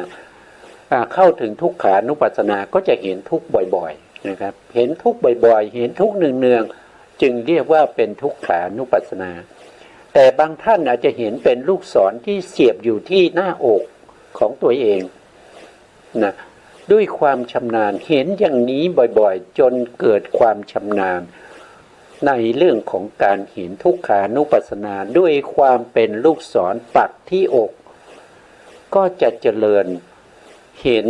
เข้าถึงทุกขานุปัสสนาก็จะเห็นทุกข์บ่อยๆนะครับเห็นทุกข์บ่อยๆเห็นทุกข์เนืองๆจึงเรียกว่าเป็นทุกขานุปัสสนาแต่บางท่านอาจจะเห็นเป็นลูกศรที่เสียบอยู่ที่หน้าอกของตัวเองนะด้วยความชำนาญเห็นอย่างนี้บ่อยๆจนเกิดความชำนาญในเรื่องของการเห็นทุกขานุปัสสนาด้วยความเป็นลูกศรปักที่อกก็จะเจริญเห็น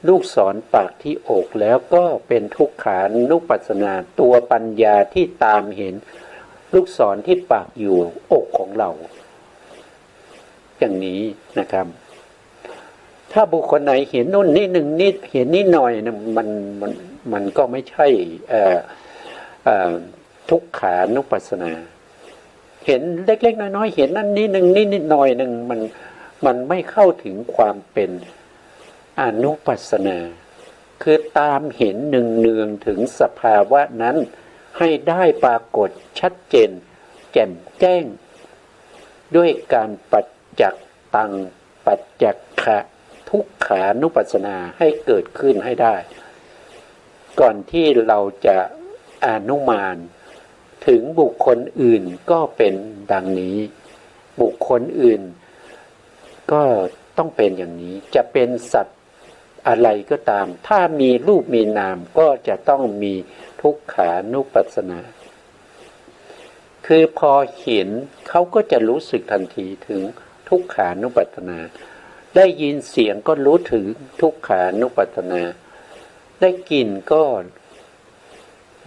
ลูกศรปักที่อกแล้วก็เป็นทุกขานุปัสสนาตัวปัญญาที่ตามเห็นลูกศรที่ปักอยู่อกของเราอย่างนี้นะครับถ้าบุคคลไหนเห็นนู่นนิดหนึ่งนิดเห็นนิดหน่อยนะมันก็ไม่ใช่ทุกขานุปัสสนาเห็นเล็กๆน้อยๆเห็นนั่นนิดหนึ่งนิดหน่อยหนึ่งมันไม่เข้าถึงความเป็นอนุปัสสนาคือตามเห็นเนืองๆถึงสภาวะนั้นให้ได้ปรากฏชัดเจนแจ่มแจ้งด้วยการปัจจักตังปัจจักขะ ทุกขานุปัสสนาให้เกิดขึ้นให้ได้ก่อนที่เราจะอนุมานถึงบุคคลอื่นก็เป็นดังนี้บุคคลอื่นก็ต้องเป็นอย่างนี้จะเป็นสัตว์อะไรก็ตามถ้ามีรูปมีนามก็จะต้องมีทุกขานุปัสสนาคือพอเห็นเขาก็จะรู้สึกทันทีถึงทุกขานุปัสสนาได้ยินเสียงก็รู้ถึงทุกขานุปัสสนาได้กลิ่นก็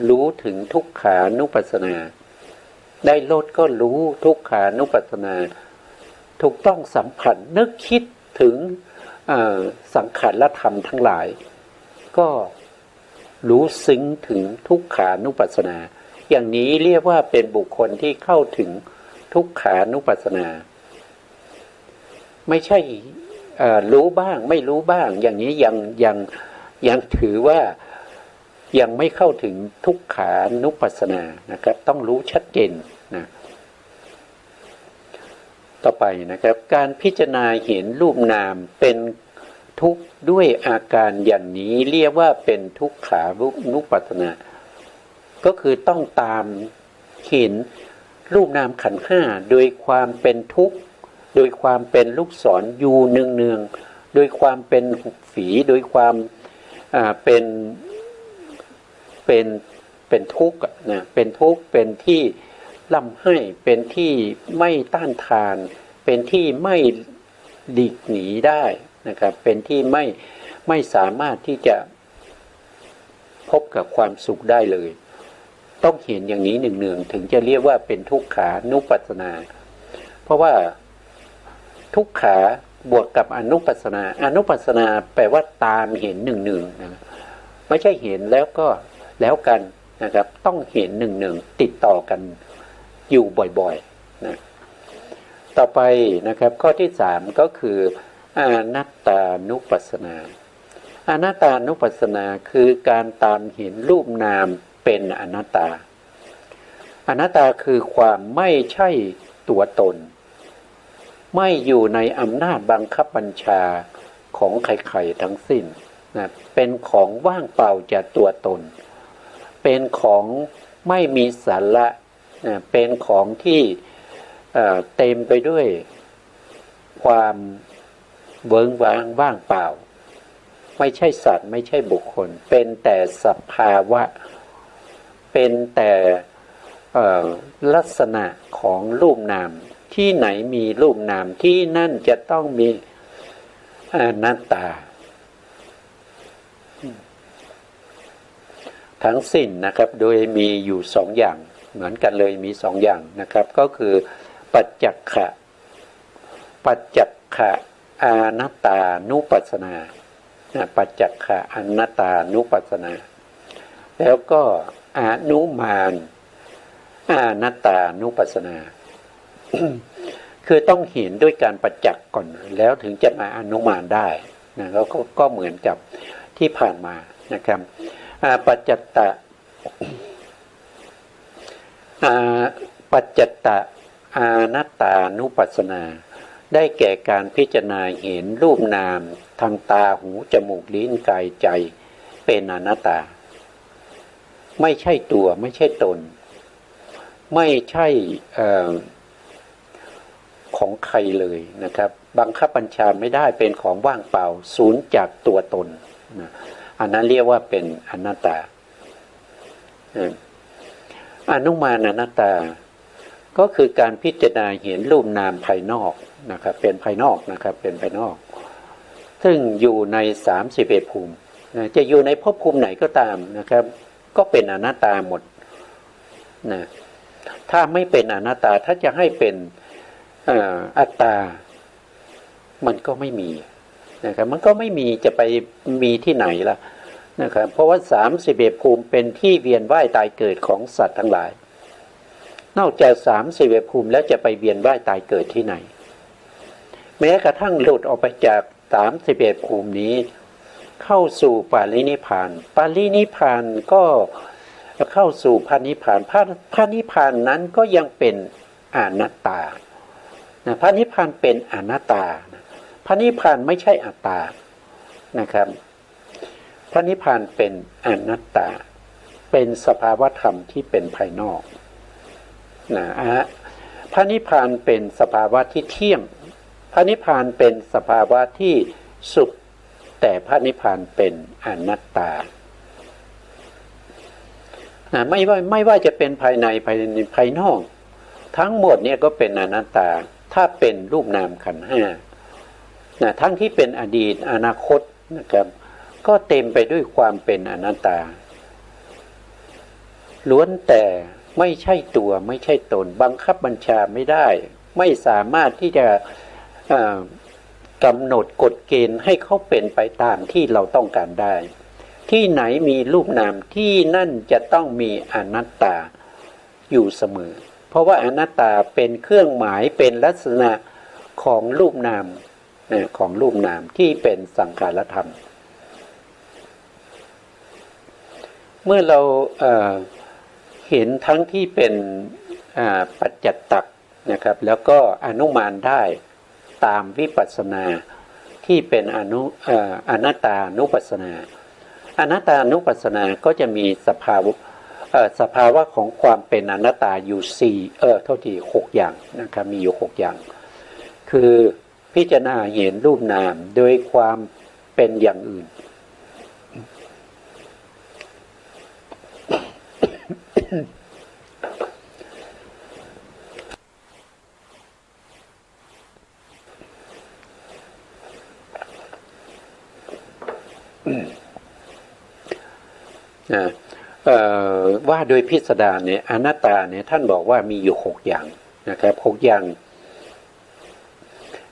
รู้ถึงทุกขานุปัสสนาได้รสก็รู้ทุกขานุปัสสนาถูกต้องสัมผัสนึกคิดถึงสังขารธรรมทั้งหลายก็รู้ซึ้งถึงทุกขานุปัสสนาอย่างนี้เรียกว่าเป็นบุคคลที่เข้าถึงทุกขานุปัสสนาไม่ใช่รู้บ้างไม่รู้บ้างอย่างนี้ยังถือว่ายังไม่เข้าถึงทุกขานุปัสสนานะครับต้องรู้ชัดเจนนะต่อไปนะครับการพิจารณาเห็นรูปนามเป็นทุกข์ด้วยอาการอย่างนี้เรียกว่าเป็นทุกขานุปัสสนาก็คือต้องตามเห็นรูปนามขันธ์ห้าโดยความเป็นทุกข์โดยความเป็นลูกศรอยู่เนืองๆโดยความเป็นฝีโดยความเป็นทุกข์นะเป็นทุกข์เป็นที่ร่ำไห้เป็นที่ไม่ต้านทานเป็นที่ไม่หลีกหนีได้นะครับเป็นที่ไม่สามารถที่จะพบกับความสุขได้เลยต้องเห็นอย่างนี้เนืองๆถึงจะเรียกว่าเป็นทุกขานุปัสสนาเพราะว่าทุกขาบวกกับอนุปัสสนาอนุปัสสนาแปลว่าตามเห็นเนืองๆนะไม่ใช่เห็นแล้วก็แล้วกันนะครับต้องเห็นเนืองๆติดต่อกันอยู่บ่อยๆนะต่อไปนะครับข้อที่3ก็คืออนัตตานุปัสสนาอนัตตานุปัสสนาคือการตามเห็นรูปนามเป็นอนัตตาอนัตตาคือความไม่ใช่ตัวตนไม่อยู่ในอำนาจบังคับบัญชาของใครๆทั้งสิ้นนะเป็นของว่างเปล่าจากตัวตนเป็นของไม่มีสาระนะเป็นของที่เต็มไปด้วยความเวิ้งว้างว่างเปล่าไม่ใช่สัตว์ไม่ใช่บุคคลเป็นแต่สภาวะเป็นแต่ลักษณะของรูปนามที่ไหนมีรูปนามที่นั่นจะต้องมีอนัตตาทั้งสิ้นนะครับโดยมีอยู่2อย่างเหมือนกันเลยมี2อย่างนะครับก็คือปัจจักขะอนัตตานุปัสสนาปัจจักขะอนัตตานุปัสสนาแล้วก็อนุมานอนัตตานุปัสสนา คือต้องเห็นด้วยการประจักษ์ก่อนแล้วถึงจะมาอนุมานได้นะก็เหมือนกับที่ผ่านมานะครับปัจจัตตะอนัตตานุปัสสนาได้แก่การพิจารณาเห็นรูปนามทางตาหูจมูกลิ้นกายใจเป็นอนัตตาไม่ใช่ตัวไม่ใช่ตนไม่ใช่ของใครเลยนะครับบังคับบัญชาไม่ได้เป็นของว่างเปล่าสูญจากตัวตนนะอันนั้นเรียกว่าเป็นอนัตตาอนุมานอนัตตาก็คือการพิจารณาเห็นรูปนามภายนอกนะครับเป็นภายนอกนะครับเป็นภายนอกซึ่งอยู่ใน31ภูมินะจะอยู่ในภพภูมิไหนก็ตามนะครับก็เป็นอนัตตาหมดนะถ้าไม่เป็นอนัตตาถ้าจะให้เป็นอัตตามันก็ไม่มีนะครับมันก็ไม่มีจะไปมีที่ไหนล่ะนะครับเพราะว่า31ภูมิเป็นที่เวียนว่ายตายเกิดของสัตว์ทั้งหลายนอกจาก31ภูมิแล้วจะไปเวียนว่ายตายเกิดที่ไหนแม้กระทั่งหลุดออกไปจาก31ภูมินี้เข้าสู่ปารินิพพานปารินิพพานก็เข้าสู่พระนิพพานพระนิพพานนั้นก็ยังเป็นอนัตตานะพระนิพพานเป็นอนัตตานะ พระนิพพานไม่ใช่อัตตานะครับพระนิพพานเป็นอนัตตาเป็นสภาวธรรมที่เป็นภายนอกนะพระนิพพานเป็นสภาวะที่เที่ยงพระนิพพานเป็นสภาวะที่สุขแต่พระนิพพานเป็นอนัตตาไม่ว่าจะเป็นภายในภายนอกทั้งหมดเนี่ยก็เป็นอนัตตาถ้าเป็นรูปนามขันธ์ห้าทั้งที่เป็นอดีตอนาคตนะครับก็เต็มไปด้วยความเป็นอนัตตาล้วนแต่ไม่ใช่ตัวไม่ใช่ตนบังคับบัญชาไม่ได้ไม่สามารถที่จะกำหนดกฎเกณฑ์ให้เขาเป็นไปตามที่เราต้องการได้ที่ไหนมีรูปนามที่นั่นจะต้องมีอนัตตาอยู่เสมอเพราะว่าอนัตตาเป็นเครื่องหมายเป็นลักษณะของรูปนามของรูปนามที่เป็นสังขารธรรมเมื่อเราเห็นทั้งที่เป็นปัจจัตตักนะครับแล้วก็อนุมานได้ตามวิปัสสนาที่เป็นอนัตตานุปัสสนาอนัตตานุปัสสนาก็จะมีสภาวะของความเป็นอนัตตาอยู่6อย่างนะครับมีอยู่6อย่างคือพิจารณาเห็นรูปนามโดยความเป็นอย่างอื่นว่าโดยพิสดารเนี่ยอนัตตาเนี่ยท่านบอกว่ามีอยู่6อย่างนะครับ6อย่าง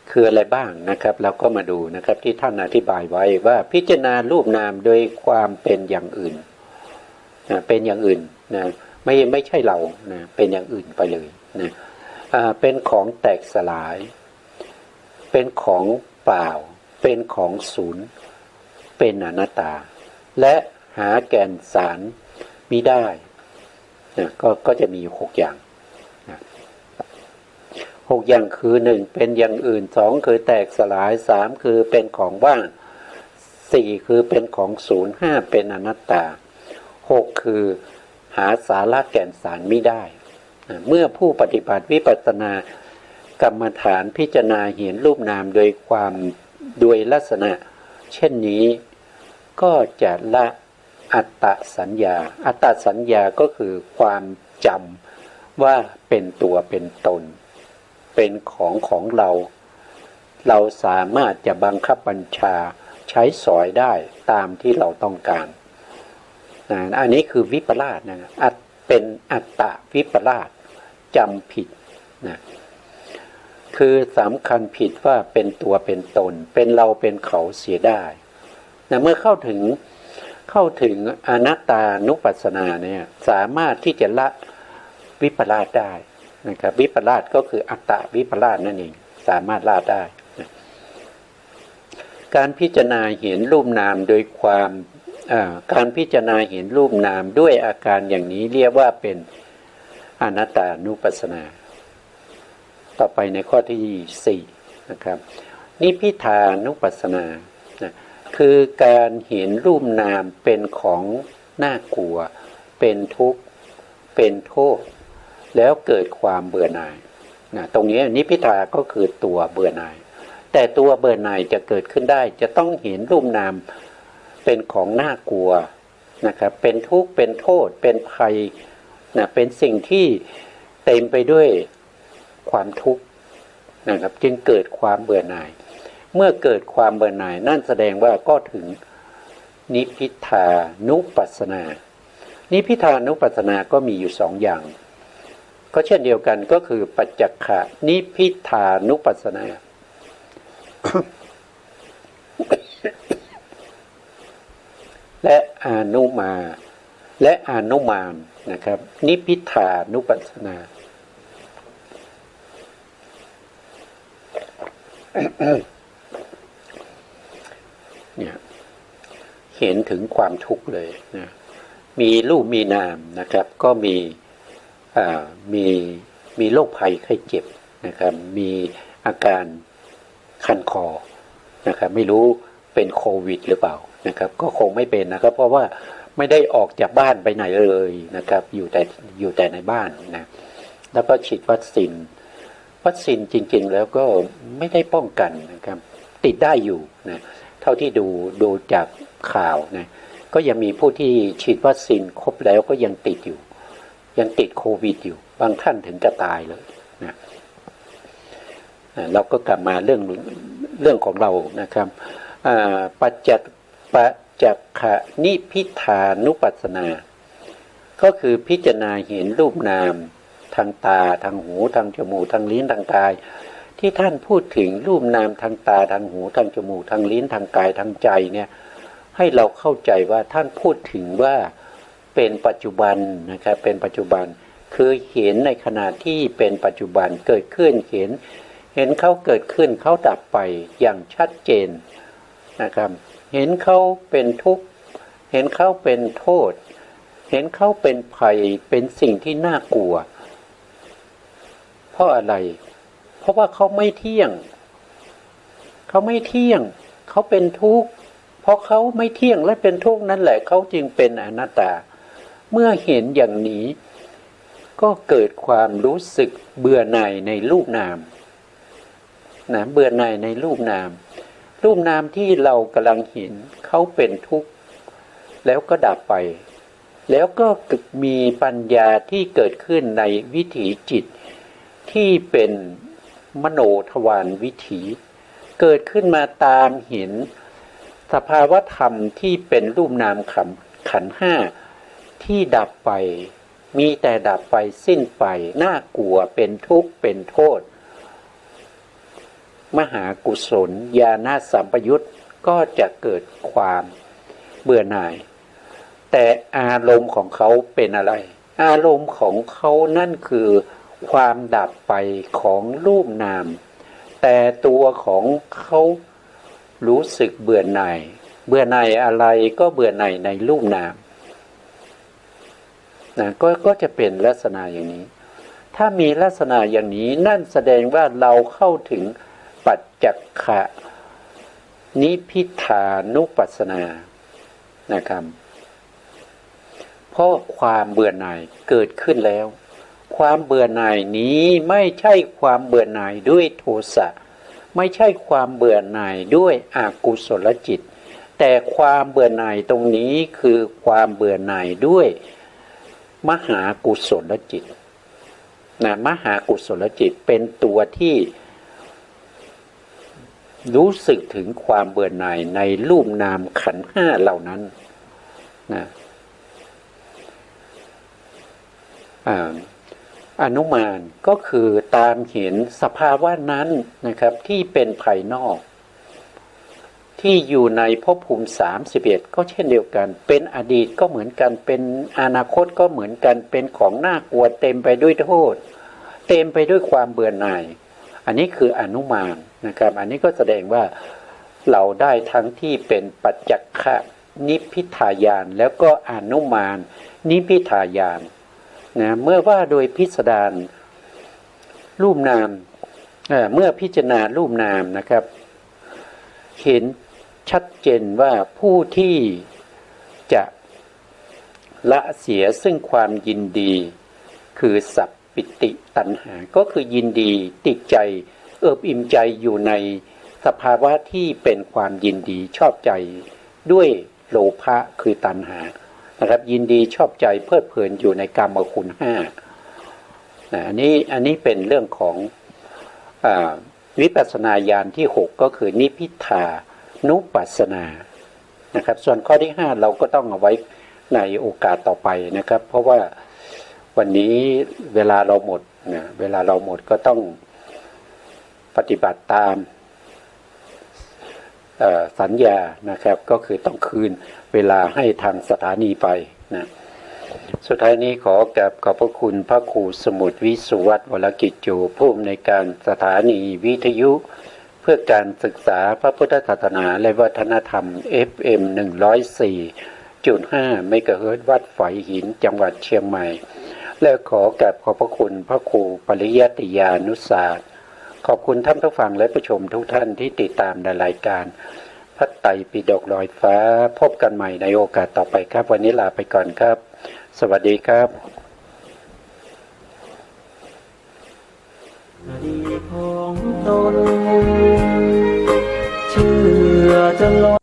คืออะไรบ้างนะครับเราก็มาดูนะครับที่ท่านอธิบายไว้ว่าพิจารณารูปนามโดยความเป็นอย่างอื่นเป็นอย่างอื่นนะไม่ใช่เรานะเป็นอย่างอื่นไปเลยนะเป็นของแตกสลายเป็นของเปล่าเป็นของศูนย์เป็นอนัตตาและหาแก่นสารมิได้นะก็จะมี6อย่างนะ6อย่างคือ1เป็นอย่างอื่น2คือแตกสลาย3คือเป็นของว่าง4คือเป็นของศูนย์5เป็นอนัตตา6คือหาสาระแก่นสารมิได้นะเมื่อผู้ปฏิบัติวิปัสสนากรรมฐานพิจารณาเห็นรูปนามโดยลักษณะเช่นนี้ก็จะละอัตตสัญญาอัตตสัญญาก็คือความจำว่าเป็นตัวเป็นตนเป็นของเราสามารถจะบังคับบัญชาใช้สอยได้ตามที่เราต้องการอันนี้คือวิปลาสนะเป็นอัตตวิปลาสจำผิดนะคือสำคัญผิดว่าเป็นตัวเป็นตนเป็นเราเป็นเขาเสียได้นะเมื่อเข้าถึงอนัตตานุปัสสนาเนี่ยสามารถที่จะละวิปลาสได้นะครับวิปลาสก็คืออัตตวิปลาสนั่นเองสามารถละได้นะการพิจารณาเห็นรูปนามโดยการพิจารณาเห็นรูปนามด้วยอาการอย่างนี้เรียกว่าเป็นอนัตตานุปัสสนาต่อไปในข้อที่4นะครับนิพพิทานุปัสสนานะคือการเห็นรูปนามเป็นของน่ากลัวเป็นทุกข์เป็นโทษแล้วเกิดความเบื่อหน่ายนะตรงนี้นิพพิทาก็คือตัวเบื่อหน่ายแต่ตัวเบื่อหน่ายจะเกิดขึ้นได้จะต้องเห็นรูปนามเป็นของน่ากลัวนะครับเป็นทุกข์เป็นโทษเป็นภัยนะเป็นสิ่งที่เต็มไปด้วยความทุกข์นะครับจึงเกิดความเบื่อหน่ายเมื่อเกิดความเบื่อหน่ายนั่นแสดงว่าก็ถึงนิพพิทานุปัสสนานิพพิทานุปัสสนาก็มีอยู่2อย่างก็เช่นเดียวกันก็คือปัจจักขะนิพพิทานุปัสสนา และอนุมานนะครับนิพพิทานุปัสสนา เนี่ยเห็นถึงความทุกข์เลยนะมีรูปมีนามนะครับก็มีโรคภัยไข้เจ็บนะครับมีอาการคันคอ นะครับไม่รู้เป็นโควิดหรือเปล่านะครับก็คงไม่เป็นนะครับเพราะว่าไม่ได้ออกจากบ้านไปไหนเลยนะครับอยู่แต่ในบ้านนะแล้วก็ฉีดวัคซีนจริงๆแล้วก็ไม่ได้ป้องกันนะครับติดได้อยู่นะเท่าที่ดูจากข่าวนะก็ยังมีผู้ที่ฉีดวัคซีนครบแล้วก็ยังติดอยู่ยังติดโควิดอยู่บางท่านถึงจะตายเลยนะเราก็กลับมาเรื่องของเรานะครับปัจจักขนิพิทานุปัสสนาก็คือพิจารณาเห็นรูปนามทางตาทางหูทางจมูกทางลิ้นทางกายที่ท่านพูดถึงรูปนามทางตาทางหูทางจมูกทางลิ้นทางกายทางใจเนี่ยให้เราเข้าใจว่าท่านพูดถึงว่าเป็นปัจจุบันนะครับเป็นปัจจุบันคือเห็นในขณะที่เป็นปัจจุบันเกิดขึ้นเห็นเขาเกิดขึ้นเขาดับไปอย่างชัดเจนนะครับเห็นเขาเป็นทุกข์เห็นเขาเป็นโทษเห็นเขาเป็นภัยเป็นสิ่งที่น่ากลัวเพราะอะไรเพราะว่าเขาไม่เที่ยงเขาเป็นทุกข์เพราะเขาไม่เที่ยงและเป็นทุกข์นั่นแหละเขาจึงเป็นอนัตตาเมื่อเห็นอย่างนี้ก็เกิดความรู้สึกเบื่อหน่ายในรูปนามนะเบื่อหน่ายในรูปนามที่เรากำลังเห็นเขาเป็นทุกข์แล้วก็ดับไปแล้วก็มีปัญญาที่เกิดขึ้นในวิถีจิตที่เป็นมโนทวารวิถีเกิดขึ้นมาตามเห็นสภาวธรรมที่เป็นรูปนามขันธ์ห้าที่ดับไปมีแต่ดับไปสิ้นไปน่ากลัวเป็นทุกข์เป็นโทษมหากุศลญาณสัมปยุตก็จะเกิดความเบื่อหน่ายแต่อารมณ์ของเขาเป็นอะไรอารมณ์ของเขานั่นคือความดับไปของรูปนามแต่ตัวของเขารู้สึกเบื่อหน่ายอะไรก็เบื่อหน่ายในรูปนามนะก็จะเป็นลักษณะอย่างนี้ถ้ามีลักษณะอย่างนี้นั่นแสดงว่าเราเข้าถึงปัจจักขนิพิทานุปัสสนานะครับเพราะความเบื่อหน่ายเกิดขึ้นแล้วความเบื่อหน่ายนี้ไม่ใช่ความเบื่อหน่ายด้วยโทสะไม่ใช่ความเบื่อหน่ายด้วยอกุศลจิตแต่ความเบื่อหน่ายตรงนี้คือความเบื่อหน่ายด้วยมหากุศลจิตนะมหากุศลจิตเป็นตัวที่รู้สึกถึงความเบื่อหน่ายในรูปนามขันธ์ห้าเหล่านั้นนะอนุมานก็คือตามเห็นสภาวะนั้นนะครับที่เป็นภายนอกที่อยู่ในภพภูมิ31ก็เช่นเดียวกันเป็นอดีตก็เหมือนกันเป็นอนาคตก็เหมือนกันเป็นของน่ากลัวเต็มไปด้วยโทษเต็มไปด้วยความเบื่อหน่ายอันนี้คืออนุมานนะครับอันนี้ก็แสดงว่าเราได้ทั้งที่เป็นปัจจักขนิพิทายานแล้วก็อนุมานนิพิทายานนะเมื่อว่าโดยพิสดารรูปนามเมื่อพิจารณารูปนามนะครับเห็นชัดเจนว่าผู้ที่จะละเสียซึ่งความยินดีคือสัพปิติตัณหาก็คือยินดีติดใจเอิบอิ่มใจอยู่ในสภาวะที่เป็นความยินดีชอบใจด้วยโลภะคือตัณหานะครับยินดีชอบใจเพลิดเพลินอยู่ในกามคุณห้าอันนี้เป็นเรื่องของวิปัสสนาญาณที่6ก็คือนิพิทานุปัสสนานะครับส่วนข้อที่5เราก็ต้องเอาไว้ในโอกาสต่อไปนะครับเพราะว่าวันนี้เวลาเราหมดนะเวลาเราหมดก็ต้องปฏิบัติตามสัญญานะครับก็คือต้องคืนเวลาให้ทางสถานีไปนะสุดท้ายนี้ขอบพระคุณพระครูสมุทรวิสุวัฒน์วรกิจโจผู้อำนวยการสถานีวิทยุเพื่อการศึกษาพระพุทธศาสนาและวัฒนธรรม FM 104.5 เมกะเฮิรตซ์วัดฝายหินจังหวัดเชียงใหม่และขอบพระคุณพระครูปริยัติยานุศาสตร์ ขอบคุณท่านผู้ฟังและผู้ชมทุกท่านที่ติดตามในรายการพระไตรปิฎกลอยฟ้าพบกันใหม่ในโอกาสต่อไปครับวันนี้ลาไปก่อนครับสวัสดีครับดีของตนเชื่อจะล